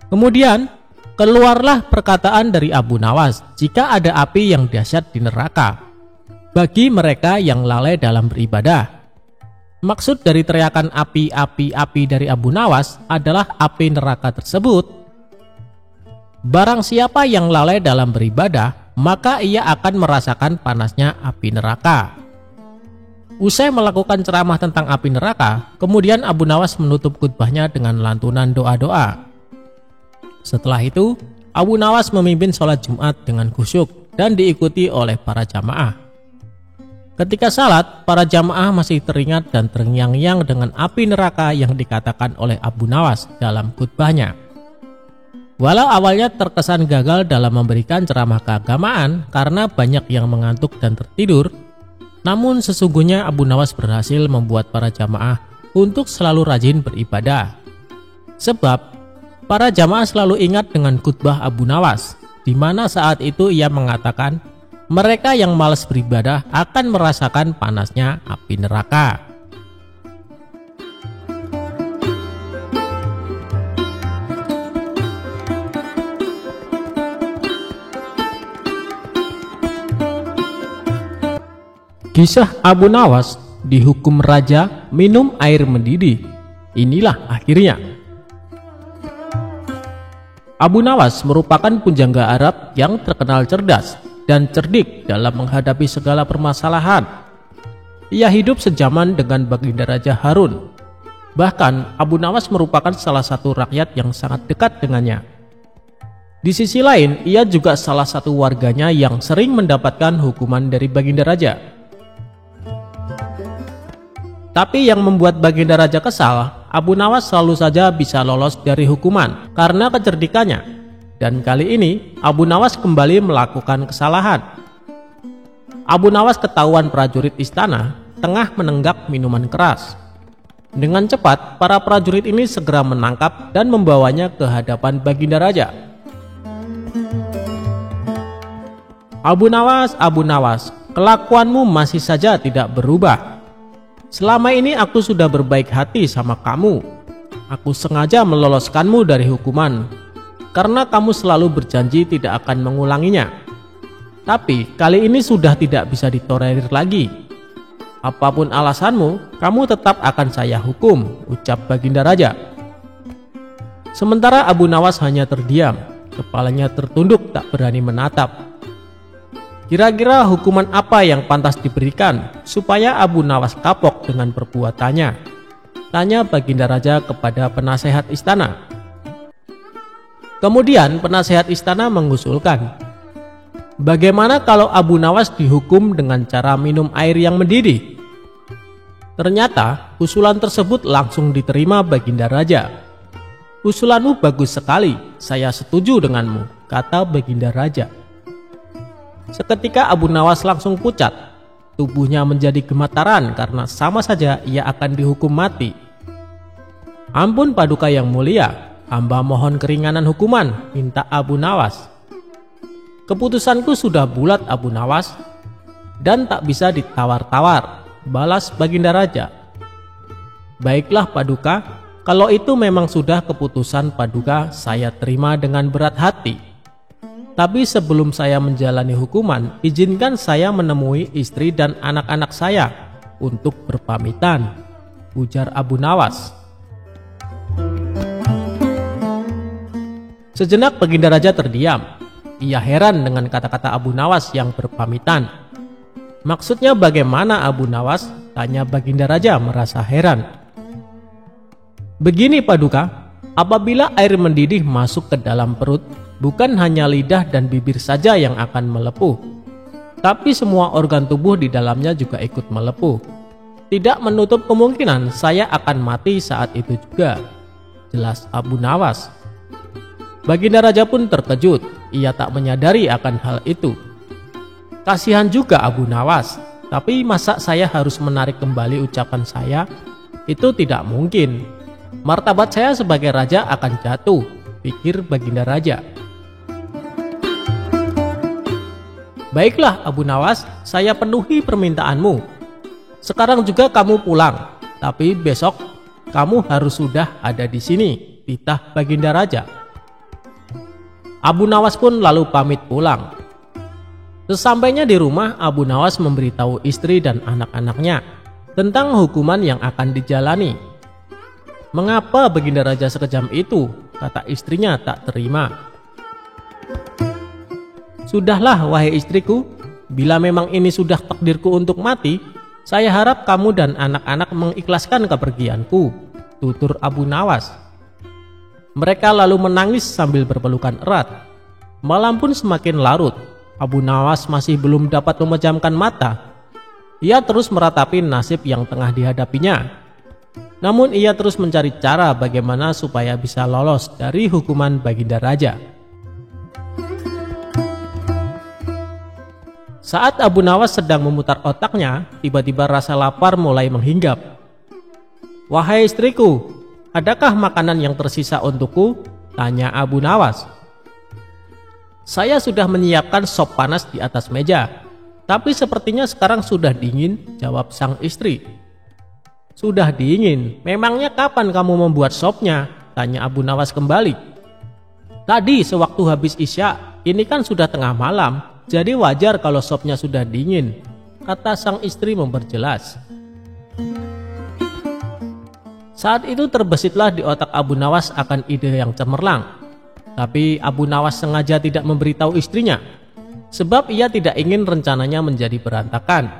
S1: Kemudian keluarlah perkataan dari Abu Nawas, jika ada api yang dahsyat di neraka bagi mereka yang lalai dalam beribadah. Maksud dari teriakan api, api, api dari Abu Nawas adalah api neraka tersebut. Barang siapa yang lalai dalam beribadah, maka ia akan merasakan panasnya api neraka. Usai melakukan ceramah tentang api neraka, kemudian Abu Nawas menutup khutbahnya dengan lantunan doa-doa. Setelah itu, Abu Nawas memimpin sholat Jumat dengan khusyuk dan diikuti oleh para jamaah. Ketika salat, para jamaah masih teringat dan terngiang-ngiang dengan api neraka yang dikatakan oleh Abu Nawas dalam khutbahnya. Walau awalnya terkesan gagal dalam memberikan ceramah keagamaan karena banyak yang mengantuk dan tertidur, namun sesungguhnya Abu Nawas berhasil membuat para jamaah untuk selalu rajin beribadah. Sebab para jamaah selalu ingat dengan khutbah Abu Nawas, di mana saat itu ia mengatakan, mereka yang malas beribadah akan merasakan panasnya api neraka. Kisah Abu Nawas dihukum raja minum air mendidih. Inilah akhirnya. Abu Nawas merupakan pujangga Arab yang terkenal cerdas dan cerdik dalam menghadapi segala permasalahan. Ia hidup sejaman dengan Baginda Raja Harun. Bahkan Abu Nawas merupakan salah satu rakyat yang sangat dekat dengannya. Di sisi lain, ia juga salah satu warganya yang sering mendapatkan hukuman dari Baginda Raja. Tapi yang membuat Baginda Raja kesal, Abu Nawas selalu saja bisa lolos dari hukuman karena kecerdikannya. Dan kali ini Abu Nawas kembali melakukan kesalahan. Abu Nawas ketahuan prajurit istana tengah menenggak minuman keras. Dengan cepat, para prajurit ini segera menangkap dan membawanya ke hadapan Baginda Raja. Abu Nawas, kelakuanmu masih saja tidak berubah. Selama ini aku sudah berbaik hati sama kamu. Aku sengaja meloloskanmu dari hukuman, karena kamu selalu berjanji tidak akan mengulanginya. Tapi kali ini sudah tidak bisa ditolerir lagi. Apapun alasanmu, kamu tetap akan saya hukum, ucap Baginda Raja. Sementara Abu Nawas hanya terdiam, kepalanya tertunduk tak berani menatap. Kira-kira hukuman apa yang pantas diberikan supaya Abu Nawas kapok dengan perbuatannya? Tanya Baginda Raja kepada penasehat istana. Kemudian penasehat istana mengusulkan, bagaimana kalau Abu Nawas dihukum dengan cara minum air yang mendidih? Ternyata usulan tersebut langsung diterima Baginda Raja. Usulanmu bagus sekali, saya setuju denganmu, kata Baginda Raja. Seketika Abu Nawas langsung pucat. Tubuhnya menjadi gemetaran karena sama saja ia akan dihukum mati. Ampun Paduka yang mulia, hamba mohon keringanan hukuman, minta Abu Nawas. Keputusanku sudah bulat Abu Nawas, dan tak bisa ditawar-tawar, balas Baginda Raja. Baiklah Paduka, kalau itu memang sudah keputusan Paduka, saya terima dengan berat hati. Tapi sebelum saya menjalani hukuman, izinkan saya menemui istri dan anak-anak saya untuk berpamitan, ujar Abu Nawas. Sejenak Baginda Raja terdiam. Ia heran dengan kata-kata Abu Nawas yang berpamitan. Maksudnya bagaimana Abu Nawas? Tanya Baginda Raja merasa heran. Begini Paduka, apabila air mendidih masuk ke dalam perut, bukan hanya lidah dan bibir saja yang akan melepuh, tapi semua organ tubuh di dalamnya juga ikut melepuh. Tidak menutup kemungkinan saya akan mati saat itu juga, jelas Abu Nawas. Baginda Raja pun terkejut, ia tak menyadari akan hal itu. Kasihan juga Abu Nawas, tapi masa saya harus menarik kembali ucapan saya? Itu tidak mungkin. Martabat saya sebagai raja akan jatuh, pikir Baginda Raja. Baiklah Abu Nawas, saya penuhi permintaanmu. Sekarang juga kamu pulang, tapi besok kamu harus sudah ada di sini, titah Baginda Raja. Abu Nawas pun lalu pamit pulang. Sesampainya di rumah, Abu Nawas memberitahu istri dan anak-anaknya tentang hukuman yang akan dijalani. Mengapa Baginda Raja sekejam itu? Kata istrinya tak terima. Sudahlah wahai istriku, bila memang ini sudah takdirku untuk mati, saya harap kamu dan anak-anak mengikhlaskan kepergianku, tutur Abu Nawas. Mereka lalu menangis sambil berpelukan erat. Malam pun semakin larut. Abu Nawas masih belum dapat memejamkan mata. Ia terus meratapi nasib yang tengah dihadapinya. Namun ia terus mencari cara bagaimana supaya bisa lolos dari hukuman Baginda Raja. Saat Abu Nawas sedang memutar otaknya, tiba-tiba rasa lapar mulai menghinggap. Wahai istriku, adakah makanan yang tersisa untukku? Tanya Abu Nawas. Saya sudah menyiapkan sop panas di atas meja, tapi sepertinya sekarang sudah dingin, jawab sang istri. Sudah dingin? Memangnya kapan kamu membuat sopnya? Tanya Abu Nawas kembali. Tadi sewaktu habis Isya, ini kan sudah tengah malam, jadi wajar kalau sopnya sudah dingin, kata sang istri memperjelas.
S2: Saat itu terbesitlah di otak Abu Nawas akan ide yang cemerlang. Tapi Abu Nawas sengaja tidak memberitahu istrinya, sebab ia tidak ingin rencananya menjadi berantakan.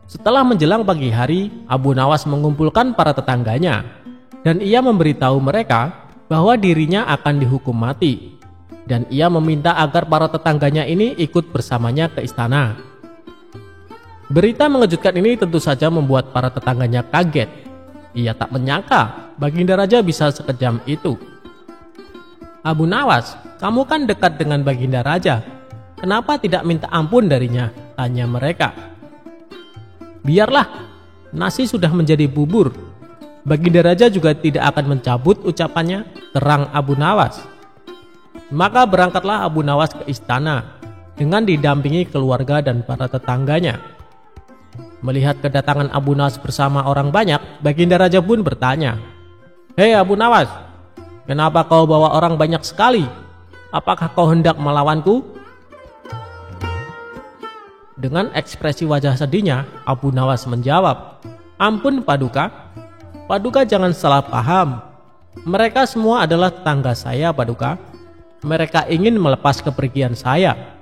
S2: Setelah menjelang pagi hari, Abu Nawas mengumpulkan para tetangganya, dan ia memberitahu mereka bahwa dirinya akan dihukum mati. Dan ia meminta agar para tetangganya ini ikut bersamanya ke istana. Berita mengejutkan ini tentu saja membuat para tetangganya kaget. Ia tak menyangka Baginda Raja bisa sekejam itu. "Abu Nawas, kamu kan dekat dengan Baginda Raja. Kenapa tidak minta ampun darinya?" tanya mereka. "Biarlah, nasi sudah menjadi bubur. Baginda Raja juga tidak akan mencabut ucapannya," terang Abu Nawas. Maka berangkatlah Abu Nawas ke istana dengan didampingi keluarga dan para tetangganya. Melihat kedatangan Abu Nawas bersama orang banyak, Baginda Raja pun bertanya, "Hei Abu Nawas, kenapa kau bawa orang banyak sekali? Apakah kau hendak melawanku?" Dengan ekspresi wajah sedihnya, Abu Nawas menjawab, "Ampun Paduka, Paduka jangan salah paham. Mereka semua adalah tetangga saya Paduka. Mereka ingin melepas kepergian saya."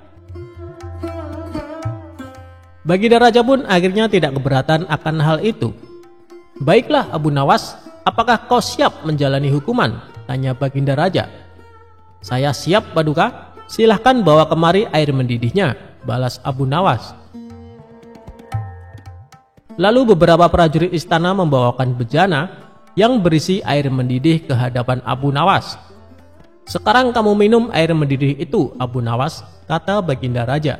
S2: Baginda Raja pun akhirnya tidak keberatan akan hal itu. "Baiklah Abu Nawas, apakah kau siap menjalani hukuman?" tanya Baginda Raja. "Saya siap Paduka, silahkan bawa kemari air mendidihnya," balas Abu Nawas. Lalu beberapa prajurit istana membawakan bejana yang berisi air mendidih ke hadapan Abu Nawas. "Sekarang kamu minum air mendidih itu Abu Nawas," kata Baginda Raja.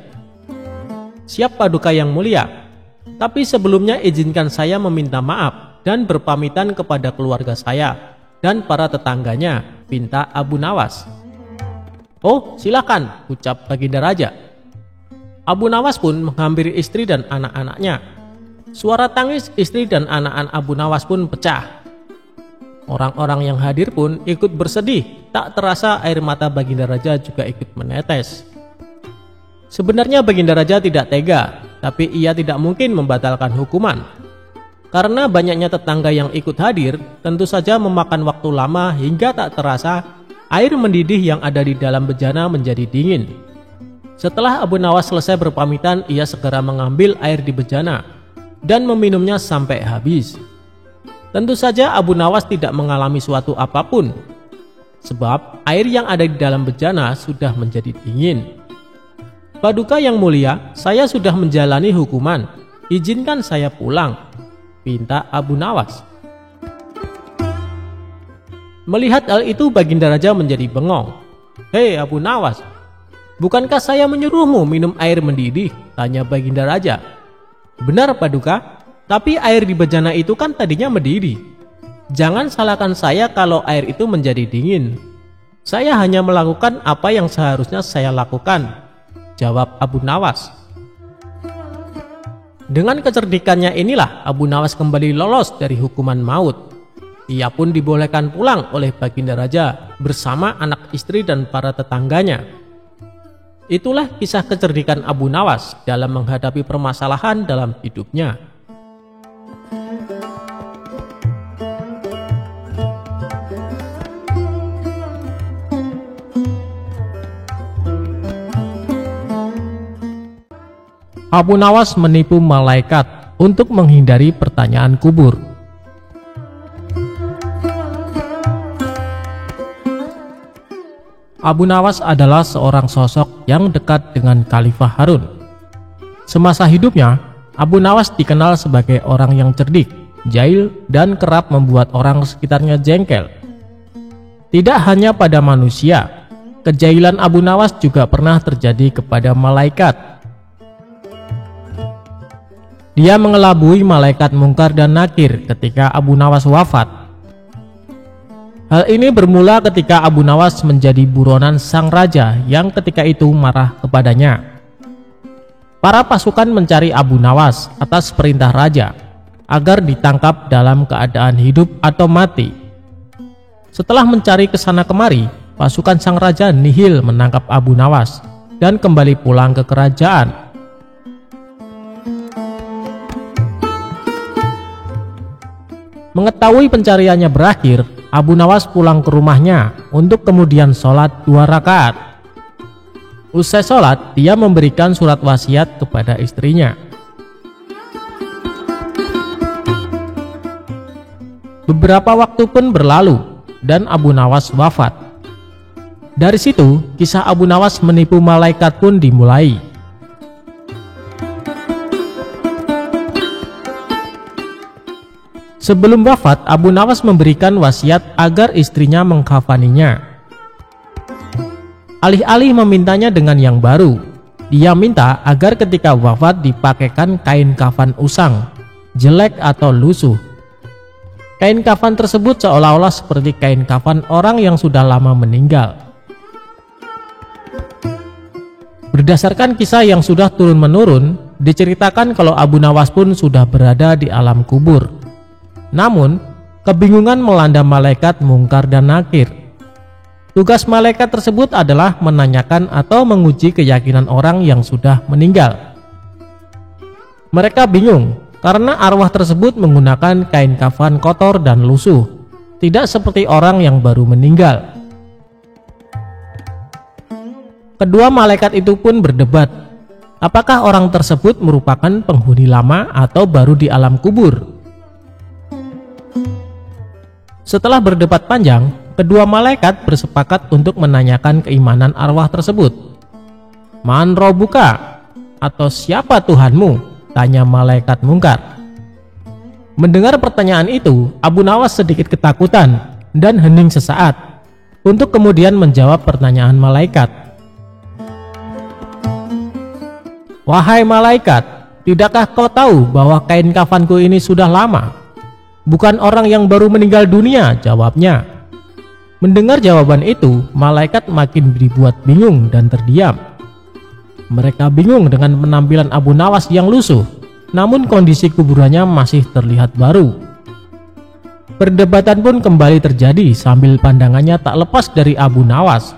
S2: "Siap Paduka yang mulia, tapi sebelumnya izinkan saya meminta maaf dan berpamitan kepada keluarga saya dan para tetangganya," pinta Abu Nawas. "Oh silakan," ucap Baginda Raja. Abu Nawas pun menghampiri istri dan anak-anaknya. Suara tangis istri dan anak-anak Abu Nawas pun pecah. Orang-orang yang hadir pun ikut bersedih, tak terasa air mata Baginda Raja juga ikut menetes. Sebenarnya Baginda Raja tidak tega, tapi ia tidak mungkin membatalkan hukuman. Karena banyaknya tetangga yang ikut hadir, tentu saja memakan waktu lama hingga tak terasa air mendidih yang ada di dalam bejana menjadi dingin. Setelah Abu Nawas selesai berpamitan, ia segera mengambil air di bejana dan meminumnya sampai habis. Tentu saja Abu Nawas tidak mengalami suatu apapun, sebab air yang ada di dalam bejana sudah menjadi dingin. "Paduka yang mulia, saya sudah menjalani hukuman. Izinkan saya pulang," pinta Abu Nawas. Melihat hal itu Baginda Raja menjadi bengong. "Hei Abu Nawas, bukankah saya menyuruhmu minum air mendidih?" tanya Baginda Raja. "Benar Paduka, tapi air di bejana itu kan tadinya mendidih. Jangan salahkan saya kalau air itu menjadi dingin. Saya hanya melakukan apa yang seharusnya saya lakukan," jawab Abu Nawas. Dengan kecerdikannya inilah Abu Nawas kembali lolos dari hukuman maut. Ia pun dibolehkan pulang oleh Baginda Raja bersama anak istri dan para tetangganya. Itulah kisah kecerdikan Abu Nawas dalam menghadapi permasalahan dalam hidupnya. Abu Nawas menipu malaikat untuk menghindari pertanyaan kubur. Abu Nawas adalah seorang sosok yang dekat dengan Khalifah Harun. Semasa hidupnya, Abu Nawas dikenal sebagai orang yang cerdik, jahil, dan kerap membuat orang sekitarnya jengkel. Tidak hanya pada manusia, kejahilan Abu Nawas juga pernah terjadi kepada malaikat. Dia mengelabui malaikat Mungkar dan Nakir ketika Abu Nawas wafat. Hal ini bermula ketika Abu Nawas menjadi buronan sang raja yang ketika itu marah kepadanya. Para pasukan mencari Abu Nawas atas perintah raja agar ditangkap dalam keadaan hidup atau mati. Setelah mencari kesana kemari, pasukan sang raja nihil menangkap Abu Nawas dan kembali pulang ke kerajaan.
S1: Mengetahui pencariannya berakhir, Abu Nawas pulang ke rumahnya untuk kemudian sholat 2 rakaat. Usai sholat, dia memberikan surat wasiat kepada istrinya. Beberapa waktu pun berlalu dan Abu Nawas wafat. Dari situ, kisah Abu Nawas menipu malaikat pun dimulai. Sebelum wafat, Abu Nawas memberikan wasiat agar istrinya mengkafaninya. Alih-alih memintanya dengan yang baru, dia minta agar ketika wafat dipakaikan kain kafan usang, jelek atau lusuh. Kain kafan tersebut seolah-olah seperti kain kafan orang yang sudah lama meninggal. Berdasarkan kisah yang sudah turun-menurun, diceritakan kalau Abu Nawas pun sudah berada di alam kubur. Namun, kebingungan melanda malaikat Mungkar dan Nakir. Tugas malaikat tersebut adalah menanyakan atau menguji keyakinan orang yang sudah meninggal. Mereka bingung karena arwah tersebut menggunakan kain kafan kotor dan lusuh, tidak seperti orang yang baru meninggal. Kedua malaikat itu pun berdebat, apakah orang tersebut merupakan penghuni lama atau baru di alam kubur. Setelah berdebat panjang, kedua malaikat bersepakat untuk menanyakan keimanan arwah tersebut. Man Rabbuka, atau siapa Tuhanmu? Tanya malaikat Mungkar. Mendengar pertanyaan itu, Abu Nawas sedikit ketakutan dan hening sesaat untuk kemudian menjawab pertanyaan malaikat. Wahai malaikat, tidakkah kau tahu bahwa kain kafanku ini sudah lama? Bukan orang yang baru meninggal dunia, jawabnya. Mendengar jawaban itu, malaikat makin dibuat bingung dan terdiam. Mereka bingung dengan penampilan Abu Nawas yang lusuh, namun kondisi kuburannya masih terlihat baru. Perdebatan pun kembali terjadi sambil pandangannya tak lepas dari Abu Nawas.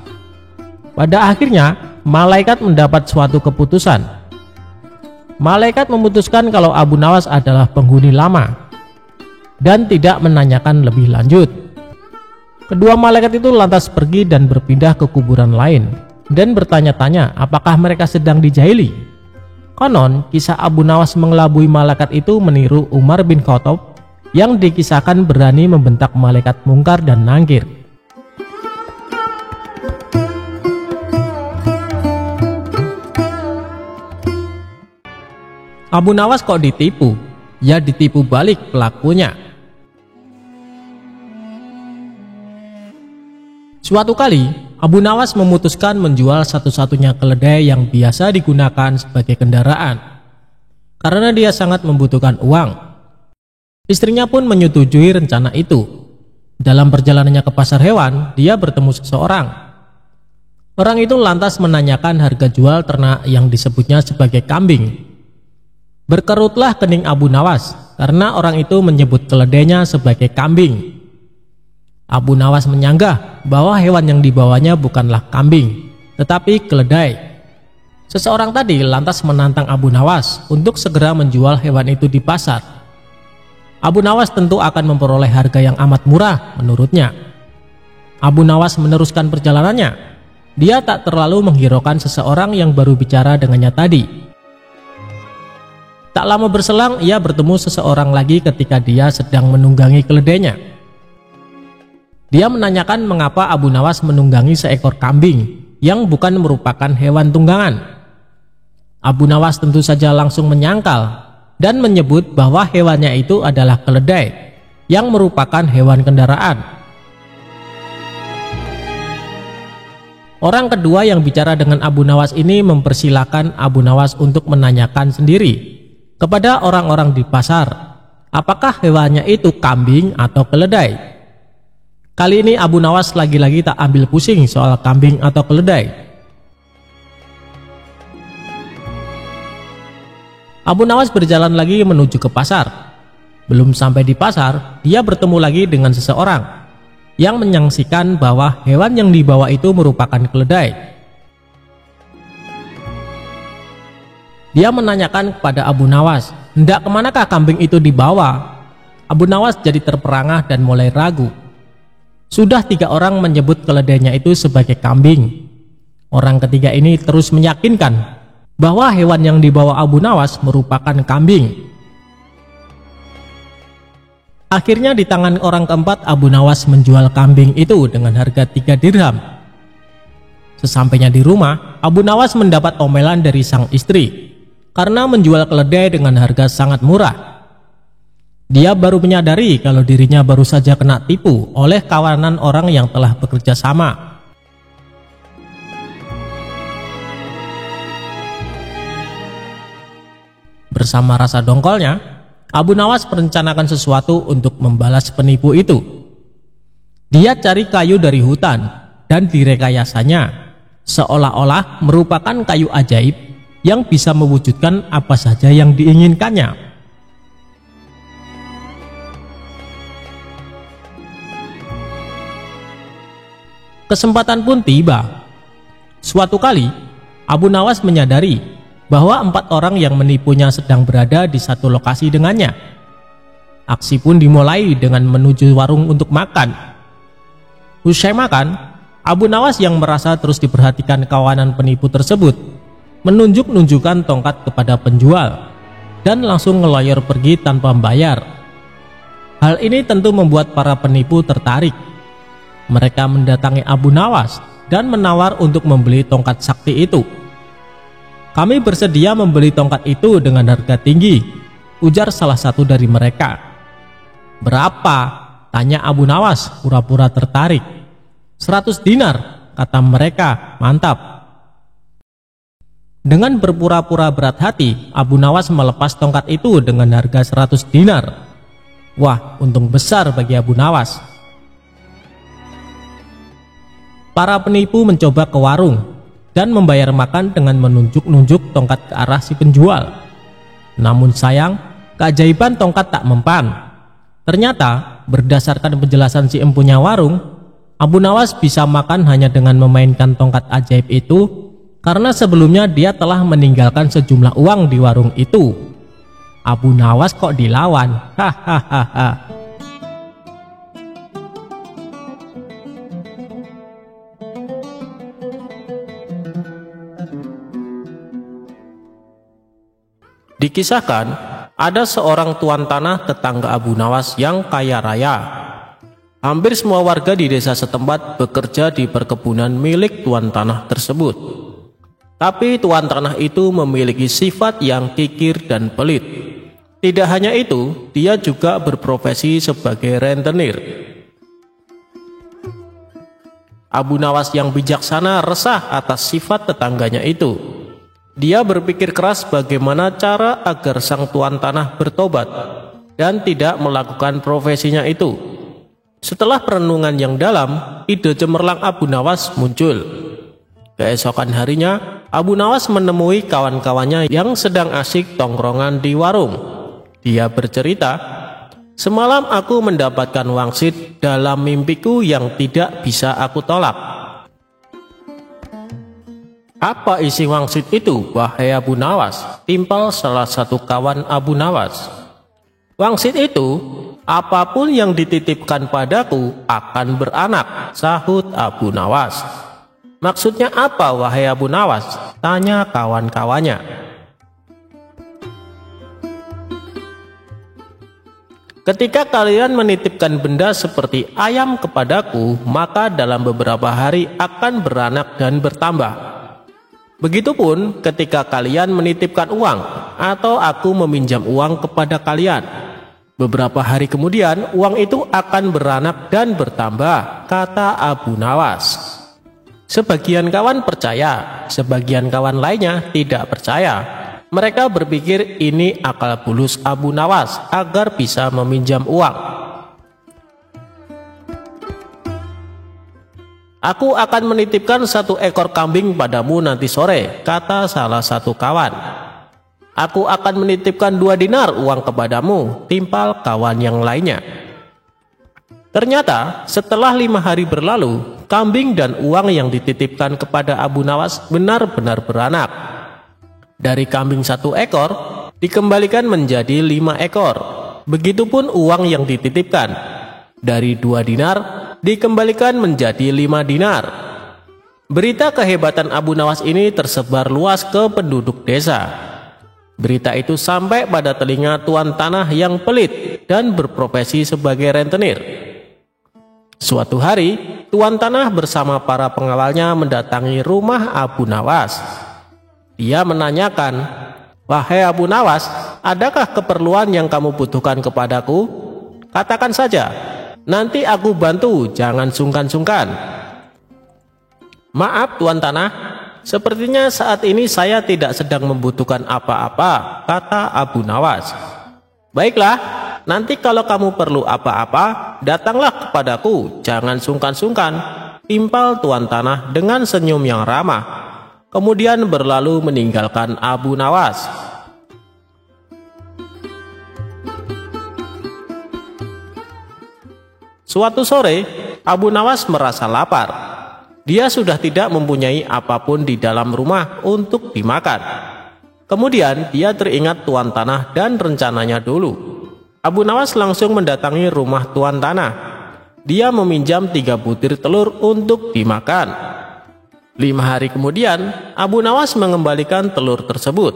S1: Pada akhirnya, malaikat mendapat suatu keputusan. Malaikat memutuskan kalau Abu Nawas adalah penghuni lama dan tidak menanyakan lebih lanjut. Kedua malaikat itu lantas pergi dan berpindah ke kuburan lain dan bertanya-tanya apakah mereka sedang dijahili. Konon, kisah Abu Nawas mengelabui malaikat itu meniru Umar bin Khattab yang dikisahkan berani membentak malaikat Mungkar dan Nakir. Abu Nawas kok ditipu? Ya ditipu balik pelakunya. Suatu kali, Abu Nawas memutuskan menjual satu-satunya keledai yang biasa digunakan sebagai kendaraan karena dia sangat membutuhkan uang. Istrinya pun menyetujui rencana itu. Dalam perjalanannya ke pasar hewan, dia bertemu seseorang. Orang itu lantas menanyakan harga jual ternak yang disebutnya sebagai kambing. Berkerutlah kening Abu Nawas karena orang itu menyebut keledainya sebagai kambing. Abu Nawas menyanggah bahwa hewan yang dibawanya bukanlah kambing, tetapi keledai. Seseorang tadi lantas menantang Abu Nawas untuk segera menjual hewan itu di pasar. Abu Nawas tentu akan memperoleh harga yang amat murah menurutnya. Abu Nawas meneruskan perjalanannya. Dia tak terlalu menghiraukan seseorang yang baru bicara dengannya tadi. Tak lama berselang, ia bertemu seseorang lagi ketika dia sedang menunggangi keledainya. Dia menanyakan mengapa Abu Nawas menunggangi seekor kambing yang bukan merupakan hewan tunggangan. Abu Nawas tentu saja langsung menyangkal dan menyebut bahwa hewannya itu adalah keledai yang merupakan hewan kendaraan. Orang kedua yang bicara dengan Abu Nawas ini mempersilahkan Abu Nawas untuk menanyakan sendiri kepada orang-orang di pasar, apakah hewannya itu kambing atau keledai. Kali ini Abu Nawas lagi-lagi tak ambil pusing soal kambing atau keledai. Abu Nawas berjalan lagi menuju ke pasar. Belum sampai di pasar, dia bertemu lagi dengan seseorang yang menyaksikan bahwa hewan yang dibawa itu merupakan keledai. Dia menanyakan kepada Abu Nawas, hendak kemanakah kambing itu dibawa? Abu Nawas jadi terperangah dan mulai ragu. Sudah 3 orang menyebut keledainya itu sebagai kambing. Orang ketiga ini terus meyakinkan bahwa hewan yang dibawa Abu Nawas merupakan kambing. Akhirnya di tangan orang keempat, Abu Nawas menjual kambing itu dengan harga 3 dirham. Sesampainya di rumah, Abu Nawas mendapat omelan dari sang istri karena menjual keledai dengan harga sangat murah. Dia baru menyadari kalau dirinya baru saja kena tipu oleh kawanan orang yang telah bekerja sama. Bersama rasa dongkolnya, Abu Nawas merencanakan sesuatu untuk membalas penipu itu. Dia cari kayu dari hutan dan direkayasanya seolah-olah merupakan kayu ajaib yang bisa mewujudkan apa saja yang diinginkannya. Kesempatan pun tiba. Suatu kali, Abu Nawas menyadari bahwa 4 orang yang menipunya sedang berada di satu lokasi dengannya. Aksi pun dimulai dengan menuju warung untuk makan. Usai makan, Abu Nawas yang merasa terus diperhatikan kawanan penipu tersebut menunjuk-nunjukkan tongkat kepada penjual dan langsung ngelayar pergi tanpa membayar. Hal ini tentu membuat para penipu tertarik. Mereka mendatangi Abu Nawas dan menawar untuk membeli tongkat sakti itu. "Kami bersedia membeli tongkat itu dengan harga tinggi," ujar salah satu dari mereka. "Berapa?" tanya Abu Nawas pura-pura tertarik. 100 dinar, kata mereka. "Mantap." Dengan berpura-pura berat hati, Abu Nawas melepas tongkat itu dengan harga 100 dinar. Wah, untung besar bagi Abu Nawas. Para penipu mencoba ke warung dan membayar makan dengan menunjuk-nunjuk tongkat ke arah si penjual. Namun sayang, keajaiban tongkat tak mempan. Ternyata, berdasarkan penjelasan si empunya warung, Abu Nawas bisa makan hanya dengan memainkan tongkat ajaib itu karena sebelumnya dia telah meninggalkan sejumlah uang di warung itu. Abu Nawas kok dilawan? Hahaha. Dikisahkan, ada seorang tuan tanah tetangga Abu Nawas yang kaya raya. Hampir semua warga di desa setempat bekerja di perkebunan milik tuan tanah tersebut. Tapi tuan tanah itu memiliki sifat yang kikir dan pelit. Tidak hanya itu, dia juga berprofesi sebagai rentenir. Abu Nawas yang bijaksana resah atas sifat tetangganya itu. Dia berpikir keras bagaimana cara agar sang tuan tanah bertobat dan tidak melakukan profesinya itu. Setelah perenungan yang dalam, ide cemerlang Abu Nawas muncul. Keesokan harinya, Abu Nawas menemui kawan-kawannya yang sedang asyik tongkrongan di warung. Dia bercerita, "Semalam aku mendapatkan wangsit dalam mimpiku yang tidak bisa aku tolak." "Apa isi wangsit itu, wahai Abu Nawas?" timpal salah satu kawan Abu Nawas. "Wangsit itu, apapun yang dititipkan padaku akan beranak," sahut Abu Nawas. "Maksudnya apa, wahai Abu Nawas?" tanya kawan-kawannya. "Ketika kalian menitipkan benda seperti ayam kepadaku, maka dalam beberapa hari akan beranak dan bertambah. Begitupun ketika kalian menitipkan uang atau aku meminjam uang kepada kalian. Beberapa hari kemudian uang itu akan beranak dan bertambah," kata Abu Nawas. Sebagian kawan percaya, sebagian kawan lainnya tidak percaya. Mereka berpikir ini akal bulus Abu Nawas agar bisa meminjam uang. "Aku akan menitipkan 1 ekor kambing padamu nanti sore," kata salah satu kawan. "Aku akan menitipkan 2 dinar uang kepadamu," timpal kawan yang lainnya. Ternyata setelah 5 hari berlalu, kambing dan uang yang dititipkan kepada Abu Nawas benar-benar beranak. Dari kambing 1 ekor dikembalikan menjadi 5 ekor.
S2: Begitupun uang yang dititipkan. Dari 2 dinar dikembalikan menjadi 5 dinar. Berita kehebatan Abu Nawas ini tersebar luas ke penduduk desa. Berita itu sampai pada telinga tuan tanah yang pelit dan berprofesi sebagai rentenir. Suatu hari, tuan tanah bersama para pengawalnya mendatangi rumah Abu Nawas. Dia menanyakan, "Wahai Abu Nawas, adakah keperluan yang kamu butuhkan kepadaku? Katakan saja, nanti aku bantu, jangan sungkan-sungkan." "Maaf tuan tanah, sepertinya saat ini saya tidak sedang membutuhkan apa-apa," kata Abu Nawas. "Baiklah, nanti kalau kamu perlu apa-apa, datanglah kepadaku, jangan sungkan-sungkan," timpal tuan tanah dengan senyum yang ramah. Kemudian berlalu meninggalkan Abu Nawas. Suatu sore, Abu Nawas merasa lapar. Dia sudah tidak mempunyai apapun di dalam rumah untuk dimakan. Kemudian dia teringat tuan tanah dan rencananya dulu. Abu Nawas langsung mendatangi rumah tuan tanah. Dia meminjam 3 butir telur untuk dimakan. 5 hari kemudian, Abu Nawas mengembalikan telur tersebut.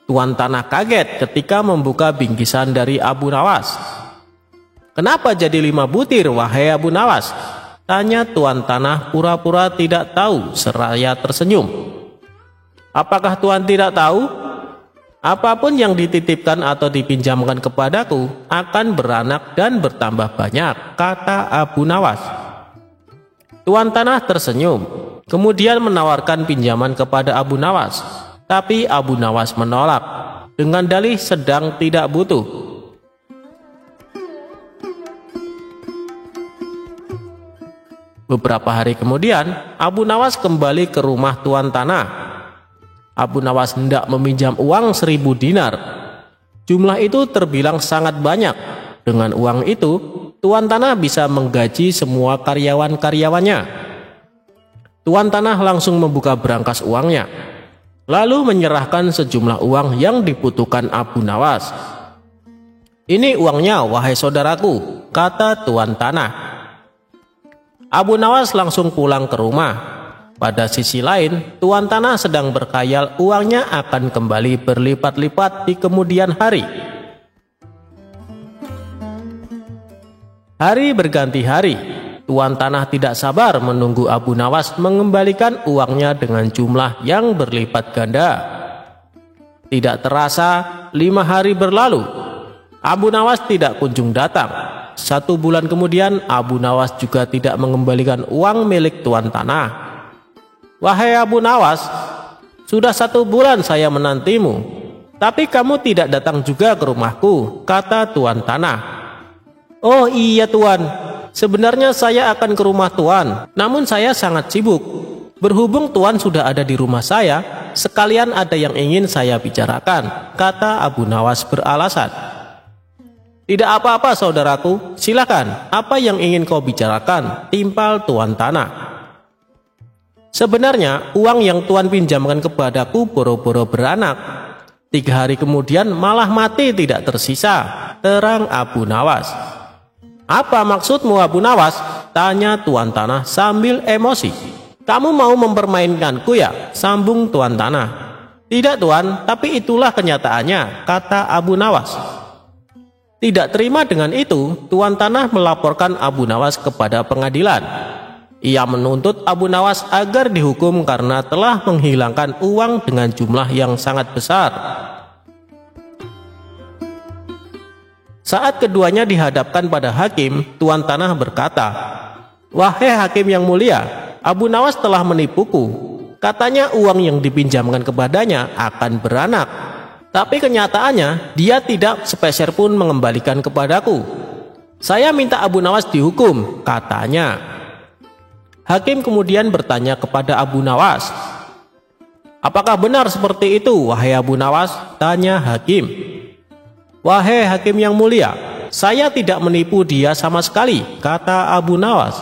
S2: Tuan tanah kaget ketika membuka bingkisan dari Abu Nawas. "Kenapa jadi 5 butir, wahai Abu Nawas?" tanya tuan tanah pura-pura tidak tahu seraya tersenyum. "Apakah tuan tidak tahu? Apapun yang dititipkan atau dipinjamkan kepadaku akan beranak dan bertambah banyak," kata Abu Nawas. Tuan tanah tersenyum, kemudian menawarkan pinjaman kepada Abu Nawas. Tapi Abu Nawas menolak dengan dalih sedang tidak butuh. Beberapa hari kemudian, Abu Nawas kembali ke rumah tuan tanah. Abu Nawas hendak meminjam uang 1000 dinar. Jumlah itu terbilang sangat banyak. Dengan uang itu, tuan tanah bisa menggaji semua karyawan-karyawannya. Tuan tanah langsung membuka berangkas uangnya, lalu menyerahkan sejumlah uang yang dibutuhkan Abu Nawas. "Ini uangnya, wahai saudaraku," kata tuan tanah. Abu Nawas langsung pulang ke rumah. Pada sisi lain, tuan tanah sedang berkhayal uangnya akan kembali berlipat-lipat di kemudian hari. Hari berganti hari. Tuan tanah tidak sabar menunggu Abu Nawas mengembalikan uangnya dengan jumlah yang berlipat ganda. Tidak terasa, 5 hari berlalu. Abu Nawas tidak kunjung datang. 1 bulan kemudian, Abu Nawas juga tidak mengembalikan uang milik tuan tanah. "Wahai Abu Nawas, sudah 1 bulan saya menantimu, tapi kamu tidak datang juga ke rumahku," kata tuan tanah. "Oh iya tuan, sebenarnya saya akan ke rumah tuan, namun saya sangat sibuk. Berhubung tuan sudah ada di rumah saya, sekalian ada yang ingin saya bicarakan," kata Abu Nawas beralasan. "Tidak apa-apa saudaraku, silakan, apa yang ingin kau bicarakan?" timpal tuan tanah. "Sebenarnya uang yang tuan pinjamkan kepadaku boro-boro beranak. 3 hari kemudian malah mati tidak tersisa," terang Abu Nawas. "Apa maksudmu Abu Nawas?" tanya tuan tanah sambil emosi. "Kamu mau mempermainkanku ya?" sambung tuan tanah. "Tidak tuan, tapi itulah kenyataannya," kata Abu Nawas. Tidak terima dengan itu, tuan tanah melaporkan Abu Nawas kepada pengadilan. Ia menuntut Abu Nawas agar dihukum karena telah menghilangkan uang dengan jumlah yang sangat besar. Saat keduanya dihadapkan pada hakim, tuan tanah berkata, "Wahai hakim yang mulia, Abu Nawas telah menipuku. Katanya uang yang dipinjamkan kepadanya akan beranak. Tapi kenyataannya dia tidak sepeser pun mengembalikan kepadaku. Saya minta Abu Nawas dihukum," katanya. Hakim kemudian bertanya kepada Abu Nawas, "Apakah benar seperti itu, wahai Abu Nawas?" tanya hakim. "Wahai hakim yang mulia, saya tidak menipu dia sama sekali," kata Abu Nawas.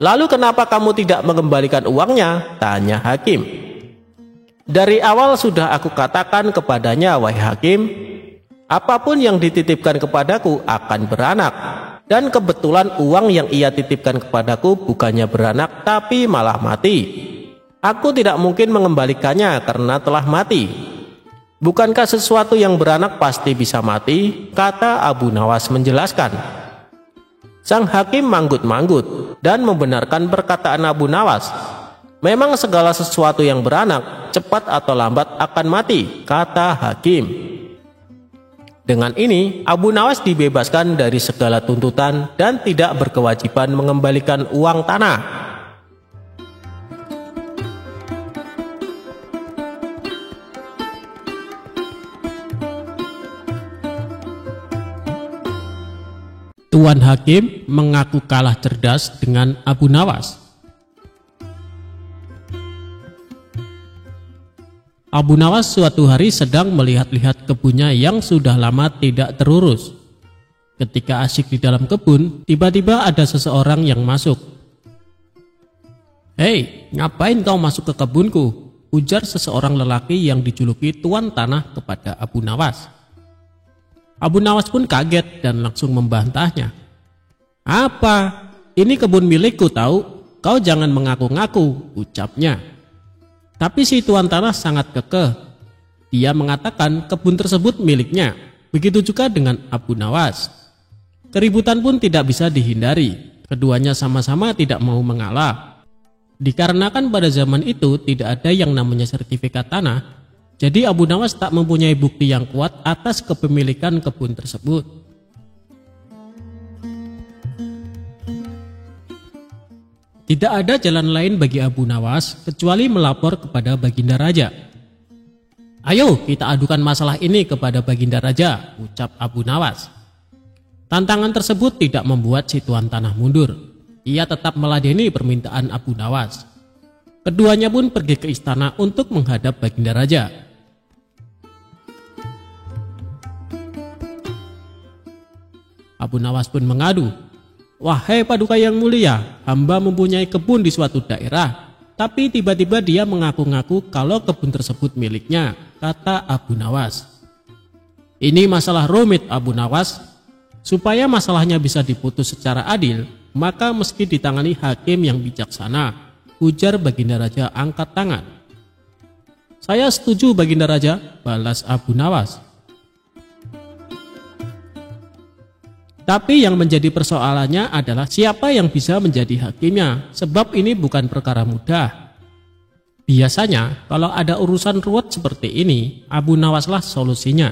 S2: "Lalu kenapa kamu tidak mengembalikan uangnya?" tanya hakim. "Dari awal sudah aku katakan kepadanya, wahai hakim, Apapun yang dititipkan kepadaku akan beranak. Dan kebetulan uang yang ia titipkan kepadaku bukannya beranak tapi malah mati. Aku tidak mungkin mengembalikannya karena telah mati. Bukankah sesuatu yang beranak pasti bisa mati? Kata Abu Nawas menjelaskan. Sang hakim manggut-manggut dan membenarkan perkataan Abu Nawas. Memang segala sesuatu yang beranak cepat atau lambat akan mati, kata hakim. Dengan ini, Abu Nawas dibebaskan dari segala tuntutan dan tidak berkewajiban mengembalikan uang tanah.
S1: Tuan Hakim mengaku kalah cerdas dengan Abu Nawas. Abu Nawas suatu hari sedang melihat-lihat kebunnya yang sudah lama tidak terurus. Ketika asyik di dalam kebun, tiba-tiba ada seseorang yang masuk. "Hei, ngapain kau masuk ke kebunku?" ujar seseorang lelaki yang dijuluki Tuan Tanah kepada Abu Nawas. Abu Nawas pun kaget dan langsung membantahnya. "Apa? Ini kebun milikku tahu, kau jangan mengaku-ngaku," ucapnya. Tapi si Tuan Tanah sangat kekeh. Dia mengatakan kebun tersebut miliknya. Begitu juga dengan Abu Nawas. Keributan pun tidak bisa dihindari. Keduanya sama-sama tidak mau mengalah. Dikarenakan pada zaman itu tidak ada yang namanya sertifikat tanah, jadi Abu Nawas tak mempunyai bukti yang kuat atas kepemilikan kebun tersebut. Tidak ada jalan lain bagi Abu Nawas kecuali melapor kepada Baginda Raja. "Ayo kita adukan masalah ini kepada Baginda Raja," ucap Abu Nawas. Tantangan tersebut tidak membuat si Tuan Tanah mundur. Ia tetap meladeni permintaan Abu Nawas. Keduanya pun pergi ke istana untuk menghadap Baginda Raja. Abu Nawas pun mengadu, "Wahai Paduka yang mulia, hamba mempunyai kebun di suatu daerah, tapi tiba-tiba dia mengaku-ngaku kalau kebun tersebut miliknya," kata Abu Nawas. "Ini masalah rumit, Abu Nawas. Supaya masalahnya bisa diputus secara adil, maka mesti ditangani hakim yang bijaksana," ujar Baginda Raja angkat tangan. "Saya setuju Baginda Raja," balas Abu Nawas. Tapi yang menjadi persoalannya adalah siapa yang bisa menjadi hakimnya, sebab ini bukan perkara mudah. Biasanya kalau ada urusan ruwet seperti ini, Abu Nawaslah solusinya.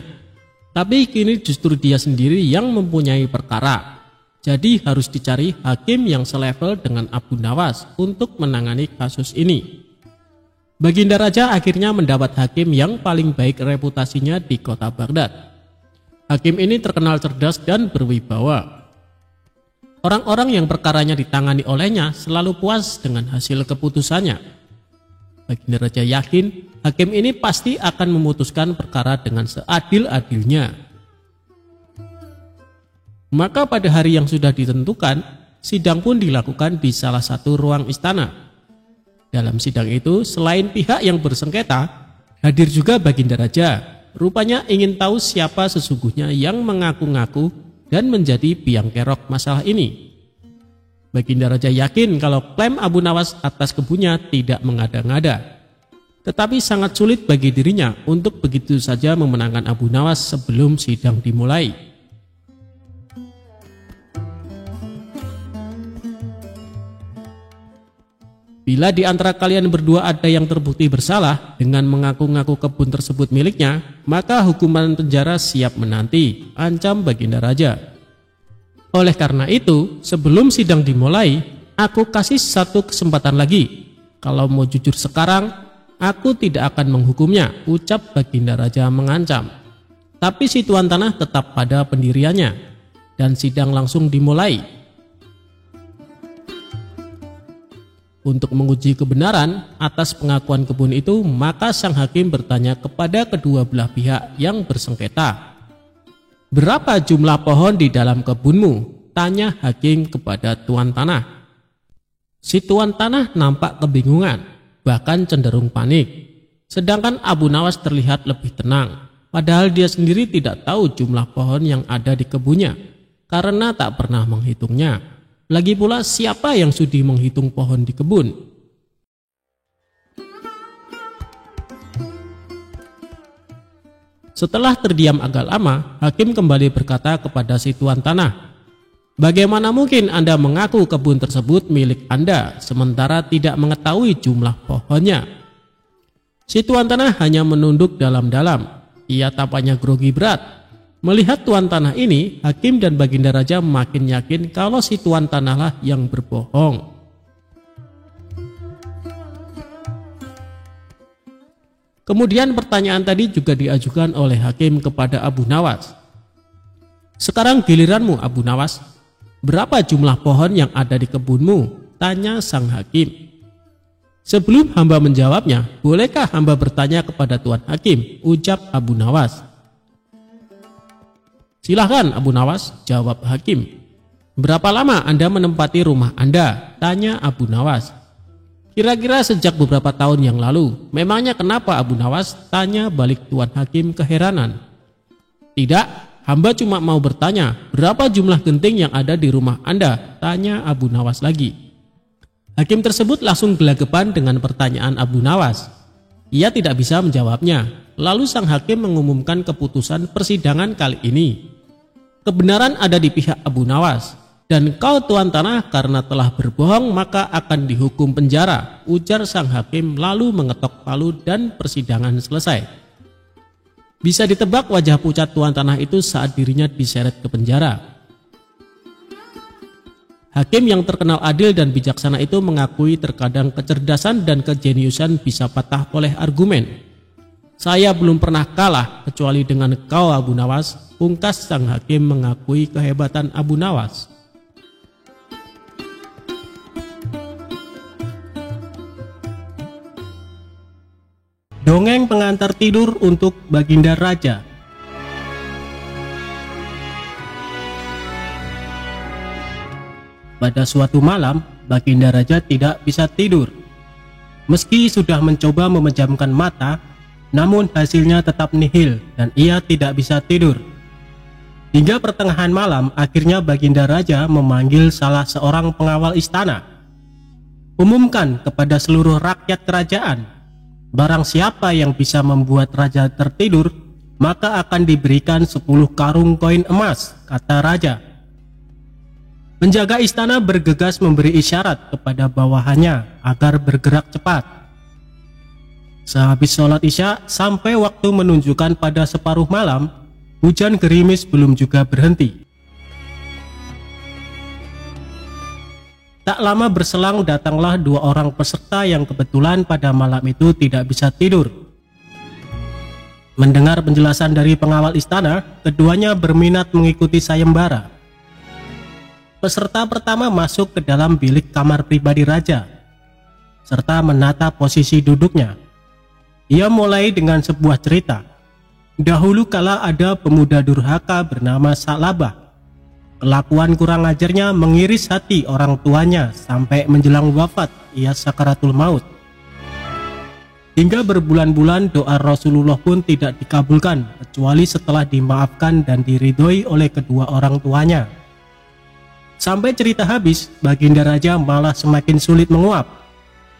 S1: Tapi kini justru dia sendiri yang mempunyai perkara. Jadi harus dicari hakim yang selevel dengan Abu Nawas untuk menangani kasus ini. Baginda Raja akhirnya mendapat hakim yang paling baik reputasinya di kota Baghdad. Hakim ini terkenal cerdas dan berwibawa. Orang-orang yang perkaranya ditangani olehnya selalu puas dengan hasil keputusannya. Baginda Raja yakin hakim ini pasti akan memutuskan perkara dengan seadil-adilnya. Maka pada hari yang sudah ditentukan, sidang pun dilakukan di salah satu ruang istana. Dalam sidang itu, selain pihak yang bersengketa, hadir juga Baginda Raja. Rupanya ingin tahu siapa sesungguhnya yang mengaku-ngaku dan menjadi biang kerok masalah ini. Baginda Raja yakin kalau klaim Abu Nawas atas kebunnya tidak mengada-ngada. Tetapi sangat sulit bagi dirinya untuk begitu saja memenangkan Abu Nawas sebelum sidang dimulai. Bila di antara kalian berdua ada yang terbukti bersalah dengan mengaku-ngaku kebun tersebut miliknya, maka hukuman penjara siap menanti, ancam Baginda Raja. Oleh karena itu, sebelum sidang dimulai, aku kasih satu kesempatan lagi. Kalau mau jujur sekarang, aku tidak akan menghukumnya, ucap Baginda Raja mengancam. Tapi si Tuan Tanah tetap pada pendiriannya, dan sidang langsung dimulai. Untuk menguji kebenaran atas pengakuan kebun itu, maka sang hakim bertanya kepada kedua belah pihak yang bersengketa. "Berapa jumlah pohon di dalam kebunmu?" tanya hakim kepada Tuan Tanah. Si Tuan Tanah nampak kebingungan, bahkan cenderung panik. Sedangkan Abu Nawas terlihat lebih tenang. padahal dia sendiri tidak tahu jumlah pohon yang ada di kebunnya karena tak pernah menghitungnya. Lagi pula siapa yang sudi menghitung pohon di kebun? Setelah terdiam agak lama, hakim kembali berkata kepada si tuan tanah, "Bagaimana mungkin Anda mengaku kebun tersebut milik Anda sementara tidak mengetahui jumlah pohonnya?" Si tuan tanah hanya menunduk dalam-dalam. Ia tampaknya grogi berat. Melihat tuan tanah ini, hakim dan Baginda Raja makin yakin kalau si tuan tanahlah yang berbohong. Kemudian pertanyaan tadi juga diajukan oleh hakim kepada Abu Nawas. "Sekarang giliranmu, Abu Nawas. Berapa jumlah pohon yang ada di kebunmu?" tanya sang hakim. "Sebelum hamba menjawabnya, bolehkah hamba bertanya kepada tuan hakim?" ucap Abu Nawas. "Silahkan Abu Nawas," jawab hakim. "Berapa lama Anda menempati rumah Anda?" tanya Abu Nawas. "Kira-kira sejak beberapa tahun yang lalu." "Memangnya kenapa Abu Nawas?" tanya balik tuan hakim keheranan. "Tidak, hamba cuma mau bertanya, berapa jumlah genting yang ada di rumah Anda?" tanya Abu Nawas lagi. Hakim tersebut langsung gelagapan dengan pertanyaan Abu Nawas. Ia tidak bisa menjawabnya. Lalu sang hakim mengumumkan keputusan persidangan kali ini. Kebenaran ada di pihak Abu Nawas. "Dan kau tuan tanah karena telah berbohong maka akan dihukum penjara," ujar sang hakim lalu mengetok palu dan persidangan selesai. Bisa ditebak wajah pucat tuan tanah itu saat dirinya diseret ke penjara. Hakim yang terkenal adil dan bijaksana itu mengakui terkadang kecerdasan dan kejeniusan bisa patah oleh argumen. "Saya belum pernah kalah kecuali dengan kau Abu Nawas," pungkas sang hakim mengakui kehebatan Abu Nawas. Dongeng pengantar tidur untuk Baginda Raja. Pada suatu malam, Baginda Raja tidak bisa tidur. Meski sudah mencoba memejamkan mata, namun hasilnya tetap nihil dan ia tidak bisa tidur. Hingga pertengahan malam, akhirnya Baginda Raja memanggil salah seorang pengawal istana. "Umumkan kepada seluruh rakyat kerajaan, barang siapa yang bisa membuat raja tertidur, maka akan diberikan 10 karung koin emas," kata raja. Penjaga istana bergegas memberi isyarat kepada bawahannya agar bergerak cepat. Sehabis sholat isya sampai waktu menunjukkan pada separuh malam, hujan gerimis belum juga berhenti. Tak lama berselang datanglah 2 orang peserta yang kebetulan pada malam itu tidak bisa tidur. Mendengar penjelasan dari pengawal istana, keduanya berminat mengikuti sayembara. Peserta pertama masuk ke dalam bilik kamar pribadi raja, serta menata posisi duduknya. Ia mulai dengan sebuah cerita. Dahulu kala ada pemuda durhaka bernama Sa'labah. Kelakuan kurang ajarnya mengiris hati orang tuanya sampai menjelang wafat ia sakaratul maut. Hingga berbulan-bulan doa Rasulullah pun tidak dikabulkan kecuali setelah dimaafkan dan diridhoi oleh kedua orang tuanya. Sampai cerita habis, Baginda Raja malah semakin sulit menguap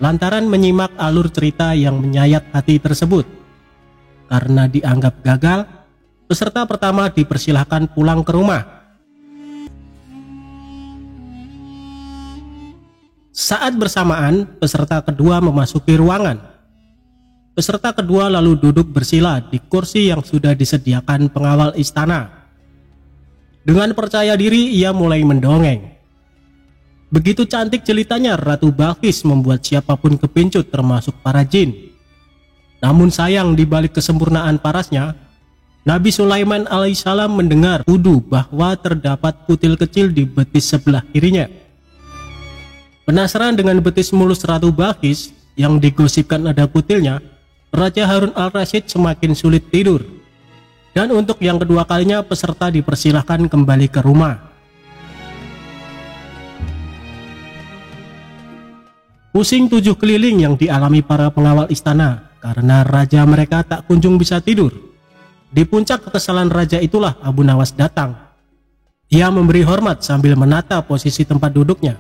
S1: lantaran menyimak alur cerita yang menyayat hati tersebut. Karena dianggap gagal, peserta pertama dipersilahkan pulang ke rumah. Saat bersamaan, peserta kedua memasuki ruangan. Peserta kedua lalu duduk bersila di kursi yang sudah disediakan pengawal istana. Dengan percaya diri ia mulai mendongeng. Begitu cantik jelitanya Ratu Balqis membuat siapapun kepincut termasuk para jin. Namun sayang di balik kesempurnaan parasnya, Nabi Sulaiman alaihissalam mendengar tuduh bahwa terdapat kutil kecil di betis sebelah kirinya. Penasaran dengan betis mulus Ratu Balqis yang digosipkan ada kutilnya, Raja Harun al-Rasyid semakin sulit tidur. Dan untuk yang kedua kalinya peserta dipersilahkan kembali ke rumah. Pusing 7 keliling yang dialami para pengawal istana karena raja mereka tak kunjung bisa tidur.
S3: Di puncak kekesalan raja itulah Abu Nawas datang. Dia memberi hormat sambil menata posisi tempat duduknya.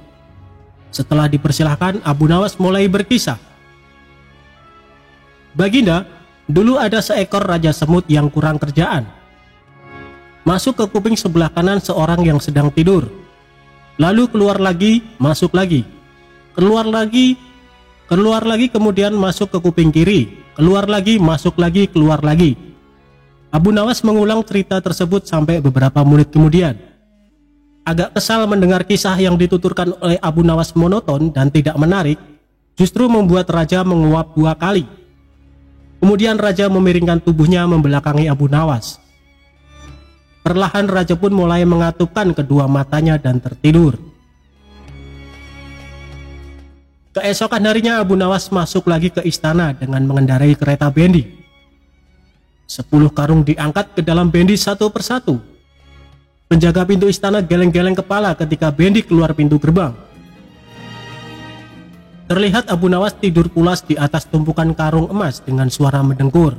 S3: Setelah dipersilahkan, Abu Nawas mulai berkisah. Baginda, dulu ada seekor raja semut yang kurang kerjaan. Masuk ke kuping sebelah kanan seorang yang sedang tidur. Lalu keluar lagi, masuk lagi. Keluar lagi, kemudian masuk ke kuping kiri. Keluar lagi, masuk lagi, keluar lagi. Abu Nawas mengulang cerita tersebut sampai beberapa menit kemudian. Agak kesal mendengar kisah yang dituturkan oleh Abu Nawas monoton dan tidak menarik, justru membuat raja menguap 2 kali. Kemudian raja memiringkan tubuhnya membelakangi Abu Nawas. Perlahan raja pun mulai mengatupkan kedua matanya dan tertidur. Keesokan harinya Abu Nawas masuk lagi ke istana dengan mengendarai kereta bendi. 10 karung diangkat ke dalam bendi satu persatu. Penjaga pintu istana geleng-geleng kepala ketika bendi keluar pintu gerbang. Terlihat Abu Nawas tidur pulas di atas tumpukan karung emas dengan suara mendengkur.